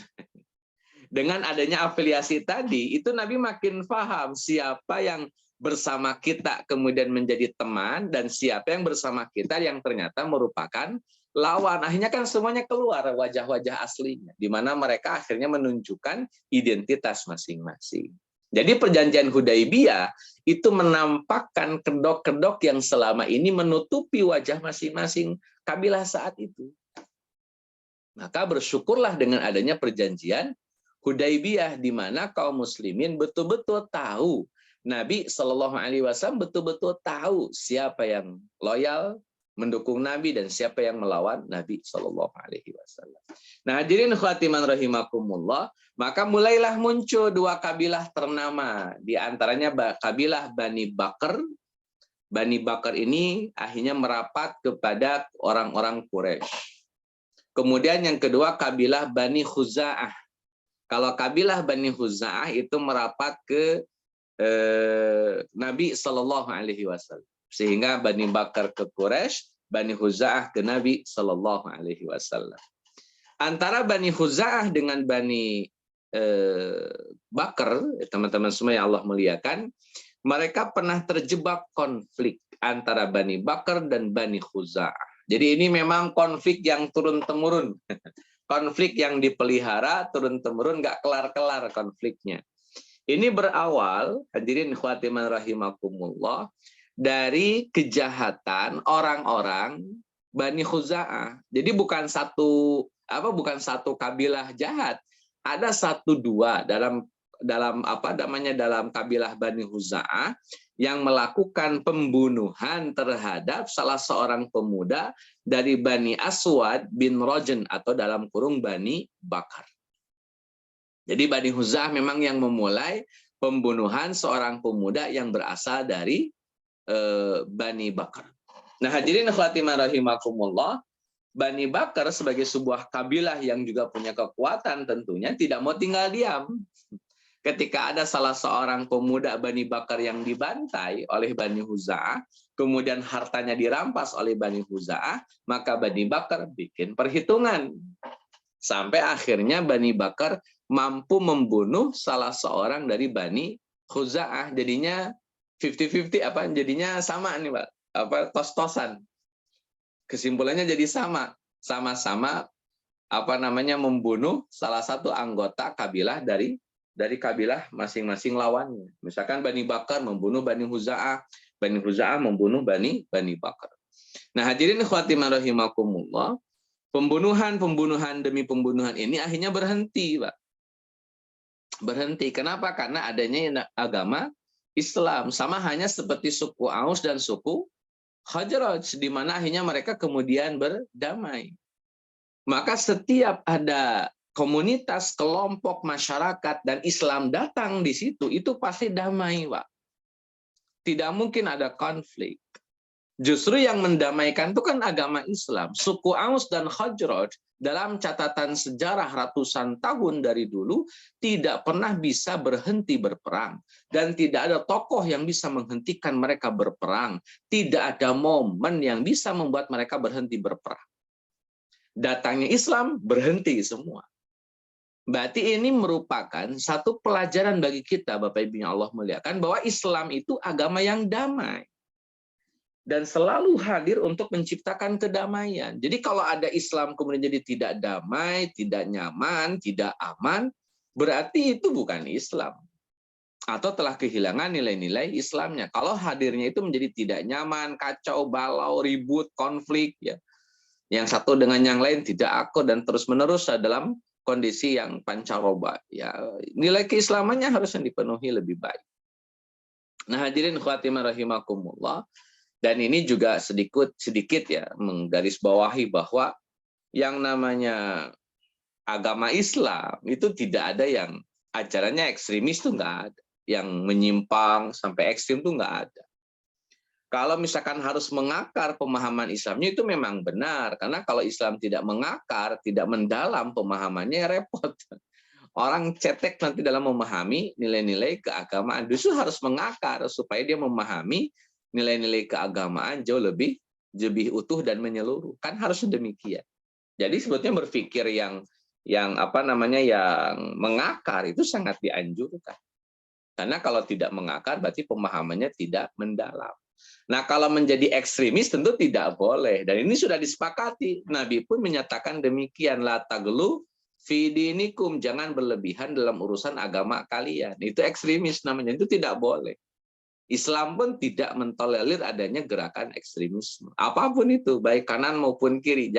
Dengan adanya afiliasi tadi, itu Nabi makin paham siapa yang bersama kita kemudian menjadi teman, dan siapa yang bersama kita yang ternyata merupakan lawan. Akhirnya kan semuanya keluar wajah-wajah aslinya, di mana mereka akhirnya menunjukkan identitas masing-masing. Jadi perjanjian Hudaibiyah itu menampakkan kedok-kedok yang selama ini menutupi wajah masing-masing kabilah saat itu. Maka bersyukurlah dengan adanya perjanjian Hudaibiyah, di mana kaum muslimin betul-betul tahu, Nabi Shallallahu Alaihi Wasallam betul-betul tahu siapa yang loyal mendukung Nabi dan siapa yang melawan Nabi Shallallahu Alaihi Wasallam. Nah, hadirin khatiman rahimakumullah, maka mulailah muncul dua kabilah ternama, di antaranya kabilah Bani Bakr. Bani Bakr ini akhirnya merapat kepada orang-orang Quraisy. Kemudian yang kedua kabilah Bani Khuza'ah. Kalau kabilah Bani Khuza'ah itu merapat ke Nabi Shallallahu Alaihi Wasallam, sehingga Bani Bakr ke Quraisy, Bani Khuza'ah ke Nabi Shallallahu Alaihi Wasallam. Antara Bani Khuza'ah dengan Bani Bakr, teman-teman semua yang Allah muliakan, mereka pernah terjebak konflik antara Bani Bakr dan Bani Khuza'ah. Jadi ini memang konflik yang turun-temurun. Konflik yang dipelihara turun-temurun, nggak kelar-kelar konfliknya. Ini berawal, hadirin khatiman rahimakumullah, dari kejahatan orang-orang Bani Khuza'ah. Jadi bukan satu kabilah jahat. Ada satu dua dalam kabilah Bani Khuza'ah yang melakukan pembunuhan terhadap salah seorang pemuda dari Bani Aswad bin Rojen, atau dalam kurung Bani Bakar. Jadi Bani Khuza'ah memang yang memulai pembunuhan seorang pemuda yang berasal dari Bani Bakar. Nah, hadirin khatiman rahimakumullah, Bani Bakar sebagai sebuah kabilah yang juga punya kekuatan tentunya tidak mau tinggal diam. Ketika ada salah seorang pemuda Bani Bakar yang dibantai oleh Bani Khuza'ah, kemudian hartanya dirampas oleh Bani Khuza'ah, maka Bani Bakar bikin perhitungan. Sampai akhirnya Bani Bakar mampu membunuh salah seorang dari Bani Khuza'ah. Jadinya 50-50, jadinya sama nih, Pak. Tos-tosan. Kesimpulannya jadi sama. Sama-sama membunuh salah satu anggota kabilah dari kabilah masing-masing lawannya. Misalkan Bani Bakar membunuh Bani Khuza'ah, Bani Khuza'ah membunuh Bani Bakar. Nah, hadirin khatiman rahimakumullah, pembunuhan demi pembunuhan ini akhirnya berhenti, Pak. Berhenti. Kenapa? Karena adanya agama Islam. Sama hanya seperti suku Aus dan suku Khazraj, di mana akhirnya mereka kemudian berdamai. Maka setiap ada komunitas, kelompok, masyarakat, dan Islam datang di situ, itu pasti damai, Pak. Tidak mungkin ada konflik. Justru yang mendamaikan itu kan agama Islam. Suku Aus dan Khazraj dalam catatan sejarah ratusan tahun dari dulu tidak pernah bisa berhenti berperang. Dan tidak ada tokoh yang bisa menghentikan mereka berperang. Tidak ada momen yang bisa membuat mereka berhenti berperang. Datangnya Islam, berhenti semua. Berarti ini merupakan satu pelajaran bagi kita, Bapak Ibu yang Allah muliakan, bahwa Islam itu agama yang damai. Dan selalu hadir untuk menciptakan kedamaian. Jadi kalau ada Islam kemudian jadi tidak damai, tidak nyaman, tidak aman, berarti itu bukan Islam. Atau telah kehilangan nilai-nilai Islamnya. Kalau hadirnya itu menjadi tidak nyaman, kacau, balau, ribut, konflik, ya. Yang satu dengan yang lain tidak akur dan terus-menerus dalam kondisi yang pancaroba, ya, nilai keislamannya harus yang dipenuhi lebih baik. Nah, hadirin khatimah rahimakumullah, dan ini juga sedikit ya menggarisbawahi bahwa yang namanya agama Islam itu tidak ada yang ajarannya ekstremis, tuh nggak ada, yang menyimpang sampai ekstrim tuh nggak ada. Kalau misalkan harus mengakar pemahaman Islamnya, itu memang benar. Karena kalau Islam tidak mengakar, tidak mendalam pemahamannya, repot. Orang cetek nanti dalam memahami nilai-nilai keagamaan. Justru harus mengakar supaya dia memahami nilai-nilai keagamaan jauh lebih utuh dan menyeluruh. Kan harus demikian. Jadi sebetulnya berpikir yang mengakar itu sangat dianjurkan. Karena kalau tidak mengakar berarti pemahamannya tidak mendalam. Nah, kalau menjadi ekstremis tentu tidak boleh, dan ini sudah disepakati. Nabi pun menyatakan demikian, la taglu Fi dinikum, jangan berlebihan dalam urusan agama kalian. Itu ekstremis namanya, itu tidak boleh. Islam pun tidak mentolerir adanya gerakan ekstremisme. Apapun itu, baik kanan maupun kiri,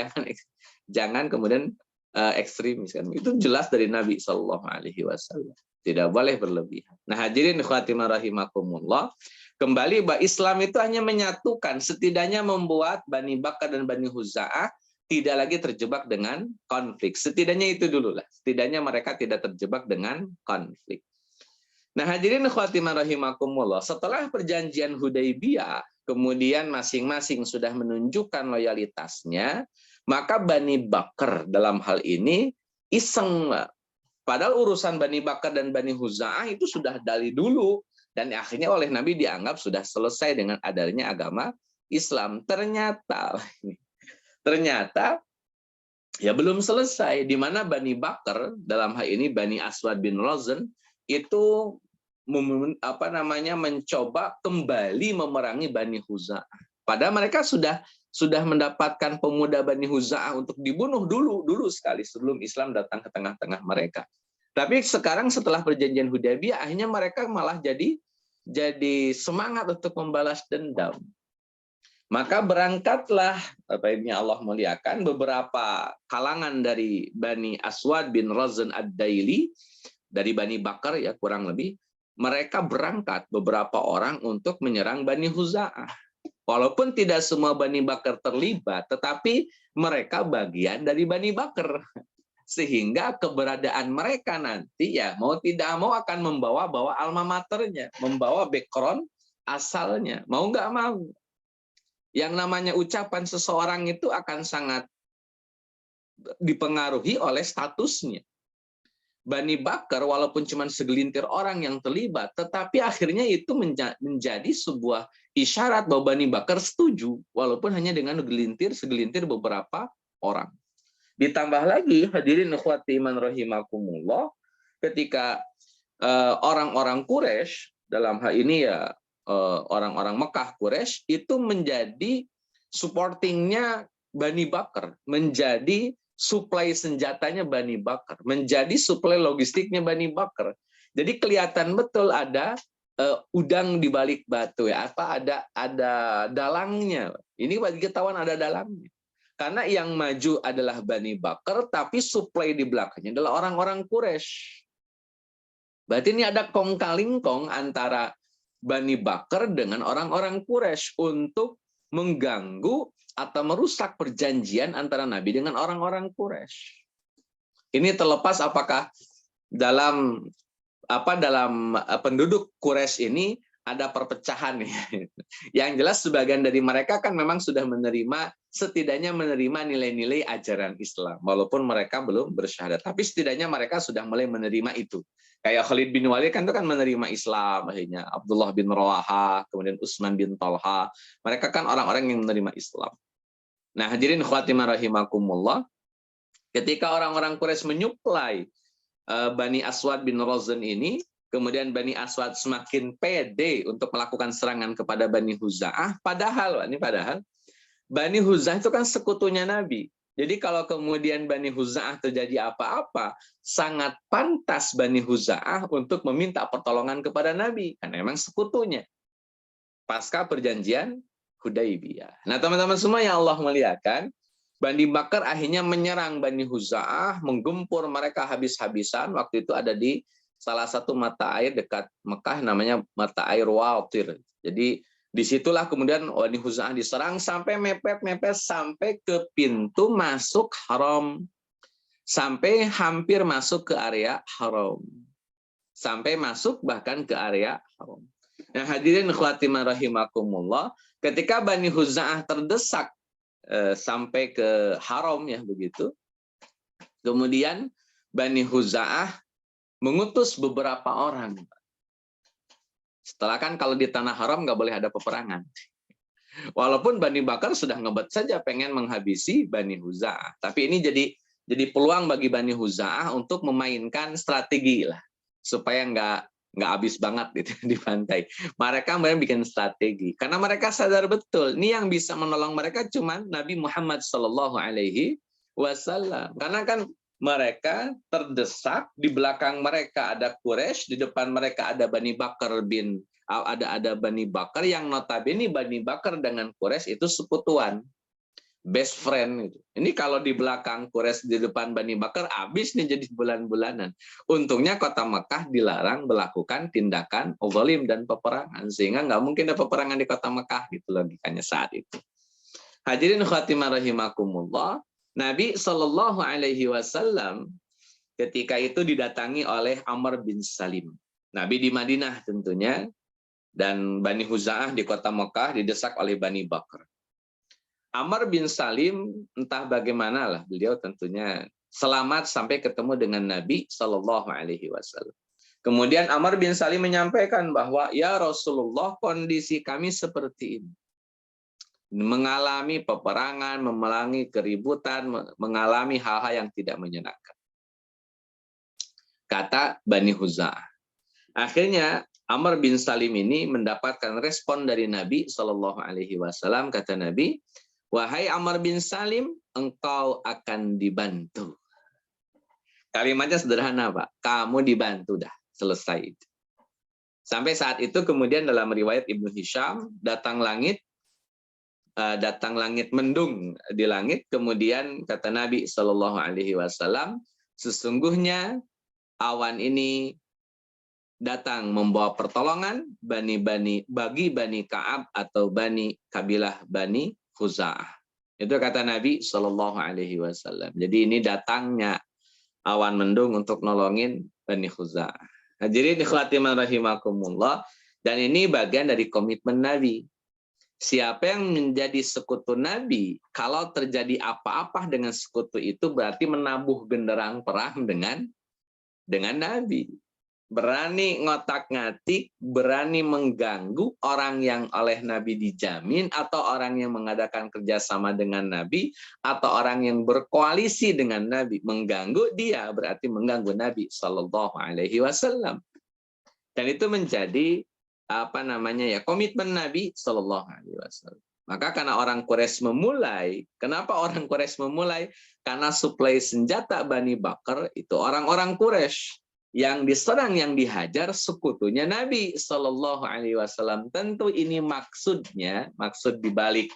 jangan kemudian ekstremis kan. Itu jelas dari Nabi Shallallahu Alaihi Wasallam. Tidak boleh berlebihan. Nah, hadirin khatimah rahimakumullah, kembali bahwa Islam itu hanya menyatukan, setidaknya membuat Bani Bakar dan Bani Huza'ah tidak lagi terjebak dengan konflik. Setidaknya itu dulu lah. Setidaknya mereka tidak terjebak dengan konflik. Nah, hadirin khatimah rahimakumullah, setelah perjanjian Hudaibiyah, kemudian masing-masing sudah menunjukkan loyalitasnya, maka Bani Bakar dalam hal ini iseng. Padahal urusan Bani Bakar dan Bani Huza'ah itu sudah dari dulu, dan akhirnya oleh Nabi dianggap sudah selesai dengan adanya agama Islam. Ternyata ya belum selesai, di mana Bani Bakar dalam hal ini Bani Aswad bin Razan itu mencoba kembali memerangi Bani Huza'ah. Padahal mereka sudah mendapatkan pemuda Bani Huza'ah untuk dibunuh dulu sekali sebelum Islam datang ke tengah-tengah mereka. Tapi sekarang setelah perjanjian Hudaybiyah, akhirnya mereka malah jadi semangat untuk membalas dendam. Maka berangkatlah, apa ini Allah muliakan, beberapa kalangan dari Bani Aswad bin Razan ad-Daili, dari Bani Bakar ya kurang lebih, mereka berangkat beberapa orang untuk menyerang Bani Huza'ah. Walaupun tidak semua Bani Bakar terlibat, tetapi mereka bagian dari Bani Bakar. Sehingga keberadaan mereka nanti ya mau tidak mau akan membawa alma maternya, membawa background asalnya, mau nggak mau. Yang namanya ucapan seseorang itu akan sangat dipengaruhi oleh statusnya. Bani Bakar walaupun cuma segelintir orang yang terlibat, tetapi akhirnya itu menjadi sebuah isyarat bahwa Bani Bakar setuju, walaupun hanya dengan segelintir beberapa orang. Ditambah lagi, hadirin ikhwati iman rahimakumullah, ketika orang-orang Quraisy, dalam hal ini ya orang-orang Mekah Quraisy, itu menjadi supportingnya Bani Bakar, menjadi suplai senjatanya Bani Bakar, menjadi suplai logistiknya Bani Bakar. Jadi kelihatan betul ada udang di balik batu ya, ada dalangnya. Ini bagi ketahuan ada dalangnya. Karena yang maju adalah Bani Bakar, tapi suplai di belakangnya adalah orang-orang Quraisy. Berarti ini ada kong kaling kong antara Bani Bakar dengan orang-orang Quraisy untuk mengganggu atau merusak perjanjian antara Nabi dengan orang-orang Quraisy. Ini terlepas apakah dalam penduduk Quraisy ini ada perpecahan ya. Yang jelas sebagian dari mereka kan memang sudah setidaknya menerima nilai-nilai ajaran Islam, walaupun mereka belum bersyahadat, tapi setidaknya mereka sudah mulai menerima itu. Kayak Khalid bin Walid kan itu kan menerima Islam akhirnya, Abdullah bin Rawaha, kemudian Utsman bin Talha, mereka kan orang-orang yang menerima Islam. Nah, hadirin khatimah rahimakumullah, ketika orang-orang Quraisy menyuplai Bani Aswad bin Razan ini, kemudian Bani Aswad semakin pede untuk melakukan serangan kepada Bani Huza'ah, padahal Bani Huza'ah itu kan sekutunya Nabi. Jadi kalau kemudian Bani Huza'ah terjadi apa-apa, sangat pantas Bani Huza'ah untuk meminta pertolongan kepada Nabi, karena memang sekutunya. Pasca perjanjian Hudaybiyah. Nah, teman-teman semua yang Allah muliakan, Bani Bakar akhirnya menyerang Bani Huza'ah, menggempur mereka habis-habisan. Waktu itu ada di salah satu mata air dekat Mekah, namanya mata air Watir. Jadi disitulah kemudian Bani Huza'ah diserang sampai mepet sampai ke pintu masuk haram, sampai hampir masuk ke area haram, sampai masuk bahkan ke area haram. Nah, hadirin khatimah rahimakumullah, ketika Bani Huza'ah terdesak sampai ke haram ya begitu, kemudian Bani Huza'ah mengutus beberapa orang. Setelah kan kalau di tanah haram nggak boleh ada peperangan. Walaupun Bani Bakar sudah ngebet saja pengen menghabisi Bani Huza'ah. Tapi ini jadi peluang bagi Bani Huza'ah untuk memainkan strategi lah. Supaya nggak habis banget gitu di pantai. Mereka bikin strategi. Karena mereka sadar betul, ini yang bisa menolong mereka cuma Nabi Muhammad SAW. Karena kan mereka terdesak, di belakang mereka ada Quraisy, di depan mereka ada Bani Bakar yang notabene Bani Bakar dengan Quraisy itu sekutuan, best friend itu. Ini kalau di belakang Quraisy, di depan Bani Bakar, habis nih jadi bulan-bulanan. Untungnya kota Mekah dilarang melakukan tindakan zalim dan peperangan, sehingga nggak mungkin ada peperangan di kota Mekah, gitu logikanya saat itu. Hadirin khatimah rahimakumullah, Nabi Shallallahu Alaihi Wasallam ketika itu didatangi oleh Amr bin Salim. Nabi di Madinah tentunya, dan Bani Huza'ah di kota Mekah didesak oleh Bani Bakar. Amr bin Salim entah bagaimanalah, beliau tentunya selamat sampai ketemu dengan Nabi Shallallahu Alaihi Wasallam. Kemudian Amr bin Salim menyampaikan bahwa ya Rasulullah, kondisi kami seperti ini. Mengalami peperangan, memerangi keributan, mengalami hal-hal yang tidak menyenangkan. Kata Bani Huza'ah. Akhirnya Amr bin Salim ini mendapatkan respon dari Nabi Shallallahu Alaihi Wasallam. Kata Nabi, wahai Amr bin Salim, engkau akan dibantu. Kalimatnya sederhana, Pak. Kamu dibantu dah, selesai. Sampai saat itu kemudian dalam riwayat Ibnu Hisham, datang langit mendung di langit, kemudian kata Nabi Shallallahu Alaihi Wasallam, sesungguhnya awan ini datang membawa pertolongan bagi Bani Ka'ab atau kabilah Bani Khuza'ah. Itu kata Nabi Shallallahu Alaihi Wasallam. Jadi ini datangnya awan mendung untuk nolongin Bani Khuza'ah. Hadirin ikhwatiman rahimakumullah, dan ini bagian dari komitmen Nabi. Siapa yang menjadi sekutu Nabi, kalau terjadi apa-apa dengan sekutu itu berarti menabuh genderang perang dengan Nabi. Berani ngotak-ngatik, berani mengganggu orang yang oleh Nabi dijamin, atau orang yang mengadakan kerjasama dengan Nabi, atau orang yang berkoalisi dengan Nabi. Mengganggu dia berarti mengganggu Nabi Shallallahu Alaihi Wasallam. Dan itu menjadi komitmen Nabi Shallallahu Alaihi Wasallam. Maka karena orang Quraisy memulai, kenapa orang Quraisy memulai? Karena suplai senjata Bani Bakar itu orang-orang Quraisy yang diserang, yang dihajar sekutunya Nabi Shallallahu Alaihi Wasallam. Tentu ini maksud dibalik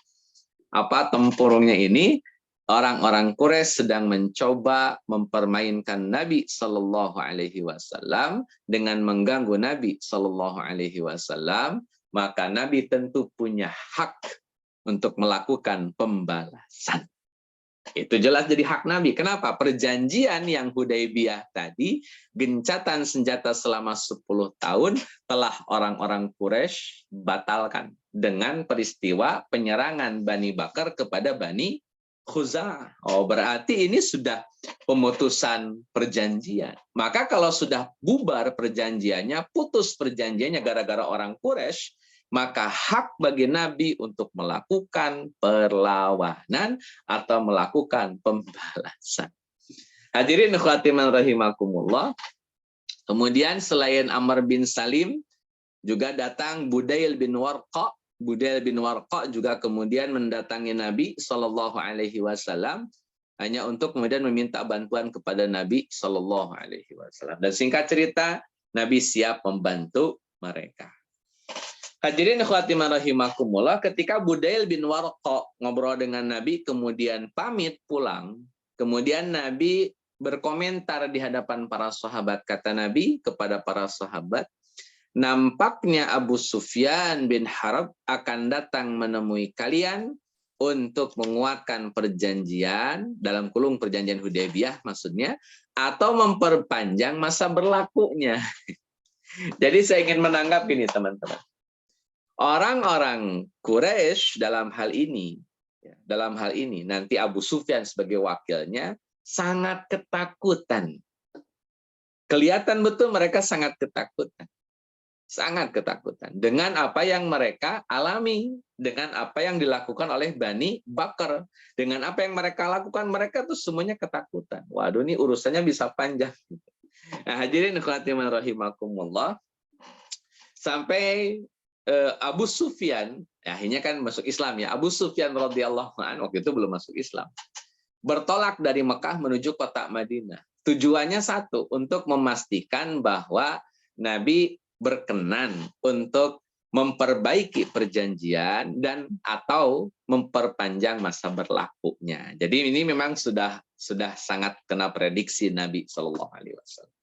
tempurungnya ini. Orang-orang Quraisy sedang mencoba mempermainkan Nabi Shallallahu Alaihi Wasallam dengan mengganggu Nabi Shallallahu Alaihi Wasallam, maka Nabi tentu punya hak untuk melakukan pembalasan. Itu jelas jadi hak Nabi. Kenapa? Perjanjian yang Hudaybiyah tadi, gencatan senjata selama 10 tahun telah orang-orang Quraisy batalkan dengan peristiwa penyerangan Bani Bakar kepada Bani Khuza'ah. Oh, berarti ini sudah pemutusan perjanjian. Maka kalau sudah bubar perjanjiannya, putus perjanjiannya gara-gara orang Quraisy, maka hak bagi Nabi untuk melakukan perlawanan atau melakukan pembalasan. Hadirin khatiman rahimakumullah. Kemudian selain Amr bin Salim, juga datang Budail bin Warqa. Budail bin Warqa juga kemudian mendatangi Nabi Shallallahu Alaihi Wasallam hanya untuk kemudian meminta bantuan kepada Nabi Shallallahu Alaihi Wasallam. Dan singkat cerita, Nabi siap membantu mereka. Hadirin khatiman rahimakumullah, ketika Budail bin Warqa ngobrol dengan Nabi kemudian pamit pulang, kemudian Nabi berkomentar di hadapan para sahabat. Kata Nabi kepada para sahabat, nampaknya Abu Sufyan bin Harb akan datang menemui kalian untuk menguatkan perjanjian, dalam kurung perjanjian Hudaybiyah maksudnya, atau memperpanjang masa berlakunya. Jadi saya ingin menanggapi ini teman-teman. Orang-orang Quraisy dalam hal ini nanti Abu Sufyan sebagai wakilnya sangat ketakutan. Kelihatan betul mereka sangat ketakutan. Sangat ketakutan dengan apa yang mereka alami, dengan apa yang dilakukan oleh Bani Bakar, dengan apa yang mereka lakukan, mereka tuh semuanya ketakutan. Waduh, ini urusannya bisa panjang. Nah, hadirin khatiman rahimakumullah, sampai Abu Sufyan akhirnya kan masuk Islam ya. Abu Sufyan radhiyallahu anhu waktu itu belum masuk Islam. bertolak dari Mekah menuju kota Madinah. Tujuannya satu, untuk memastikan bahwa Nabi berkenan untuk memperbaiki perjanjian dan atau memperpanjang masa berlakunya. Jadi ini memang sudah sangat kena prediksi Nabi Shallallahu Alaihi Wasallam.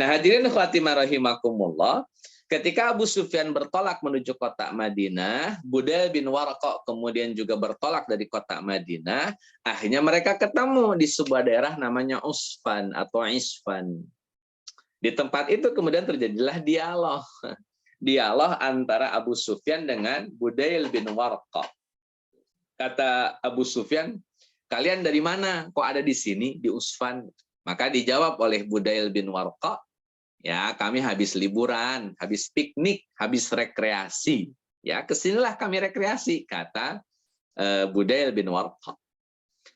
Nah, hadirin khatimah rahimakumullah, ketika Abu Sufyan bertolak menuju kota Madinah, Budail bin Warqa kemudian juga bertolak dari kota Madinah. Akhirnya mereka ketemu di sebuah daerah namanya Usfan atau Isfan. Di tempat itu kemudian terjadilah dialog antara Abu Sufyan dengan Budail bin Warqa. Kata Abu Sufyan, kalian dari mana? Kok ada di sini, di Usfan? Maka dijawab oleh Budail bin Warqa, ya kami habis liburan, habis piknik, habis rekreasi. Ya kesinilah kami rekreasi, kata Budail bin Warqa.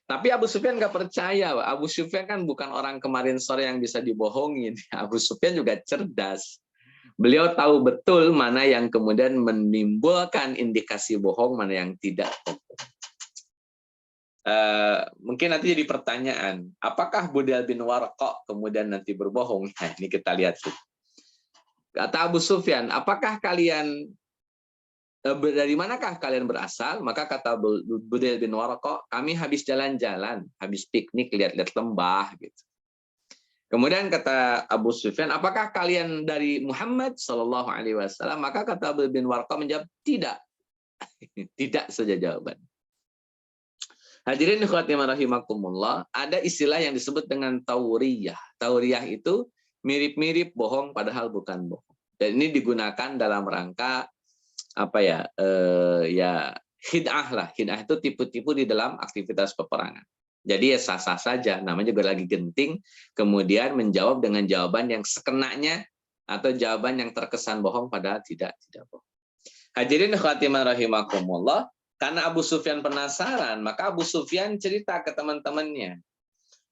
Tapi Abu Sufyan nggak percaya. Abu Sufyan kan bukan orang kemarin sore yang bisa dibohongin. Abu Sufyan juga cerdas. Beliau tahu betul mana yang kemudian menimbulkan indikasi bohong, mana yang tidak. Mungkin nanti jadi pertanyaan, apakah Budail bin Warqa kemudian nanti berbohong? Nah, ini kita lihat. Kata Abu Sufyan, apakah kalian dari manakah kalian berasal? Maka kata Budail bin Warqa, kami habis jalan-jalan, habis piknik, lihat-lihat lembah gitu. Kemudian kata Abu Sufyan, apakah kalian dari Muhammad Shallallahu Alaihi Wasallam? Maka kata Budail bin Warqa menjawab, tidak. Tidak saja jawaban. Hadirin khatimah rahimakumullah, ada istilah yang disebut dengan tauriyah. Tauriyah itu mirip-mirip bohong padahal bukan bohong. Dan ini digunakan dalam rangka apa ya? Khid'ah lah. Khid'ah itu tipu-tipu di dalam aktivitas peperangan. Jadi ya sah-sah saja, namanya juga lagi genting, kemudian menjawab dengan jawaban yang sekenanya atau jawaban yang terkesan bohong padahal tidak bohong. Hadirin khatimah rahimakumullah, karena Abu Sufyan penasaran, maka Abu Sufyan cerita ke teman-temannya.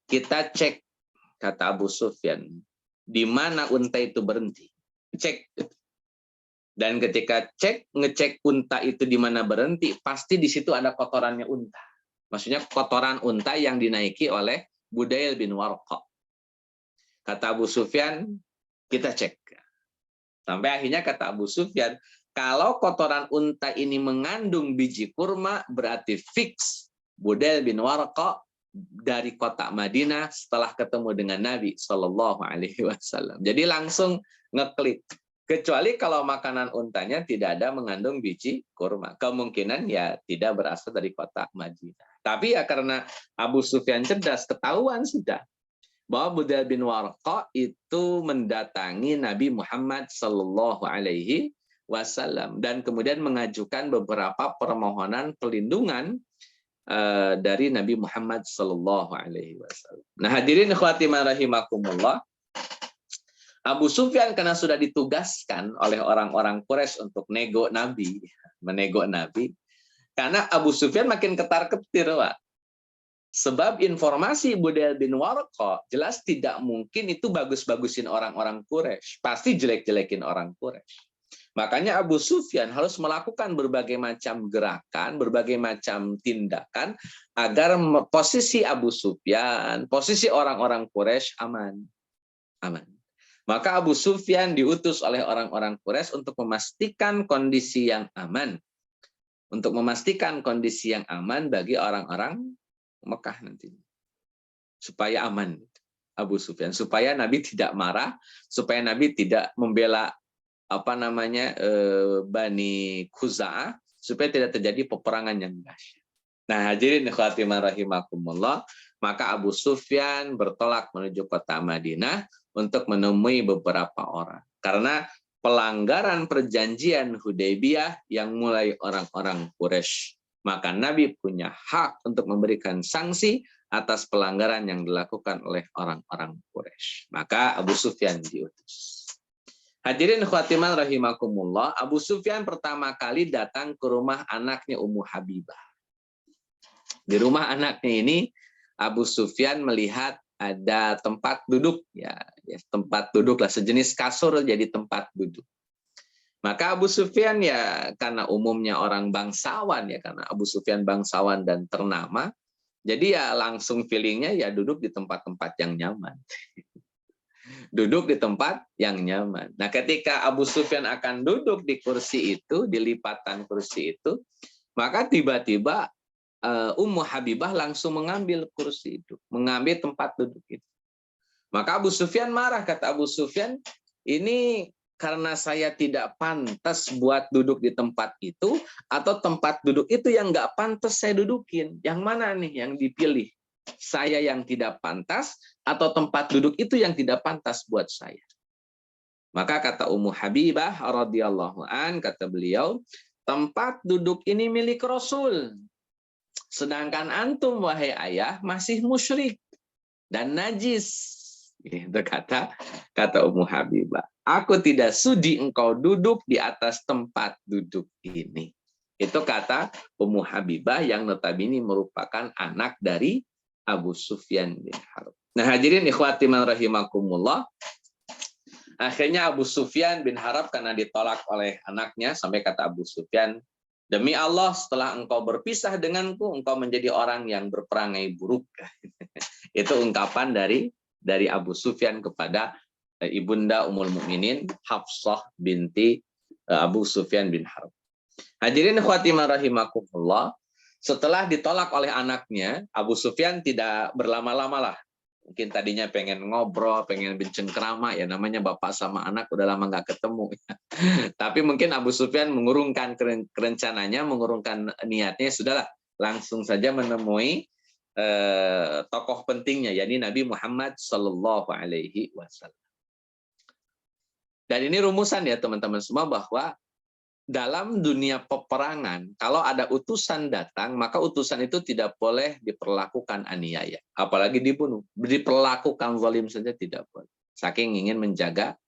Kita cek, kata Abu Sufyan, di mana unta itu berhenti. Cek. Dan ketika ngecek unta itu di mana berhenti, pasti di situ ada kotorannya unta. Maksudnya kotoran unta yang dinaiki oleh Budail bin Warqa. Kata Abu Sufyan, kita cek. Sampai akhirnya kata Abu Sufyan, kalau kotoran unta ini mengandung biji kurma, berarti fix Budail bin Warqa dari kota Madinah setelah ketemu dengan Nabi Shallallahu Alaihi Wasallam. Jadi langsung ngeklik. Kecuali kalau makanan untanya tidak ada mengandung biji kurma, kemungkinan ya tidak berasal dari kota Madinah. Tapi ya karena Abu Sufyan cerdas, ketahuan sudah bahwa Budail bin Warqa itu mendatangi Nabi Muhammad Shallallahu Alaihi Wasallam dan kemudian mengajukan beberapa permohonan perlindungan dari Nabi Muhammad Shallallahu Alaihi Wasallam. Nah, hadirin khatimah rahimakumullah, Abu Sufyan karena sudah ditugaskan oleh orang-orang Quraisy untuk menego Nabi, karena Abu Sufyan makin ketar-ketir, Pak. Sebab informasi Budail bin Warqa jelas tidak mungkin itu bagus-bagusin orang-orang Quraisy, pasti jelek-jelekin orang Quraisy. Makanya Abu Sufyan harus melakukan berbagai macam gerakan, berbagai macam tindakan agar posisi Abu Sufyan, posisi orang-orang Quraisy aman. Maka Abu Sufyan diutus oleh orang-orang Quraisy untuk memastikan kondisi yang aman. Untuk memastikan kondisi yang aman bagi orang-orang Mekah nanti. Supaya aman Abu Sufyan, supaya Nabi tidak marah, supaya Nabi tidak membela Bani Khuza'ah, supaya tidak terjadi peperangan yang dahsyat. Nah, hadirin khatimah rahimakumullah, maka Abu Sufyan bertolak menuju kota Madinah untuk menemui beberapa orang. Karena pelanggaran perjanjian Hudaybiyah yang mulai orang-orang Quraisy, maka Nabi punya hak untuk memberikan sanksi atas pelanggaran yang dilakukan oleh orang-orang Quraisy. Maka Abu Sufyan diutus. Hadirin khatimah rahimakumullah, Abu Sufyan pertama kali datang ke rumah anaknya Ummu Habibah. Di rumah anaknya ini, Abu Sufyan melihat ada tempat duduk, ya tempat duduk lah, sejenis kasur jadi tempat duduk. Maka Abu Sufyan ya karena umumnya orang bangsawan, ya karena Abu Sufyan bangsawan dan ternama, Jadi ya langsung feelingnya ya duduk di tempat-tempat yang nyaman. Duduk di tempat yang nyaman. Nah, ketika Abu Sufyan akan duduk di kursi itu, di lipatan kursi itu, maka tiba-tiba Ummu Habibah langsung mengambil kursi itu, mengambil tempat duduk itu. Maka Abu Sufyan marah, kata Abu Sufyan, ini karena saya tidak pantas buat duduk di tempat itu, atau tempat duduk itu yang nggak pantas saya dudukin. Yang mana nih yang dipilih? Saya yang tidak pantas, atau tempat duduk itu yang tidak pantas buat saya? Maka kata Ummu Habibah radhiyallahu an, kata beliau, tempat duduk ini milik Rasul. Sedangkan antum, wahai ayah, masih musyrik dan najis. Itu kata Ummu Habibah. Aku tidak sudi engkau duduk di atas tempat duduk ini. Itu kata Ummu Habibah yang notabene merupakan anak dari Abu Sufyan bin Harb. Nah, hadirin ikhwati man rahimakumullah. Akhirnya Abu Sufyan bin Harb karena ditolak oleh anaknya, sampai kata Abu Sufyan, demi Allah, setelah engkau berpisah denganku, engkau menjadi orang yang berperangai buruk. Itu ungkapan dari Abu Sufyan kepada ibunda Ummul Mukminin Hafsah binti Abu Sufyan bin Harb. Hadirin ikhwati rahimakumullah, setelah ditolak oleh anaknya, Abu Sufyan tidak berlama-lama lah. Mungkin tadinya pengen ngobrol, pengen bercengkrama, ya namanya bapak sama anak udah lama nggak ketemu. Tapi mungkin Abu Sufyan mengurungkan rencananya, mengurungkan niatnya, sudahlah langsung saja menemui tokoh pentingnya, yakni Nabi Muhammad Sallallahu Alaihi Wasallam. Dan ini rumusan ya teman-teman semua, bahwa dalam dunia peperangan, kalau ada utusan datang, maka utusan itu tidak boleh diperlakukan aniaya, apalagi dibunuh. Diperlakukan zalim saja tidak boleh. Saking ingin menjaga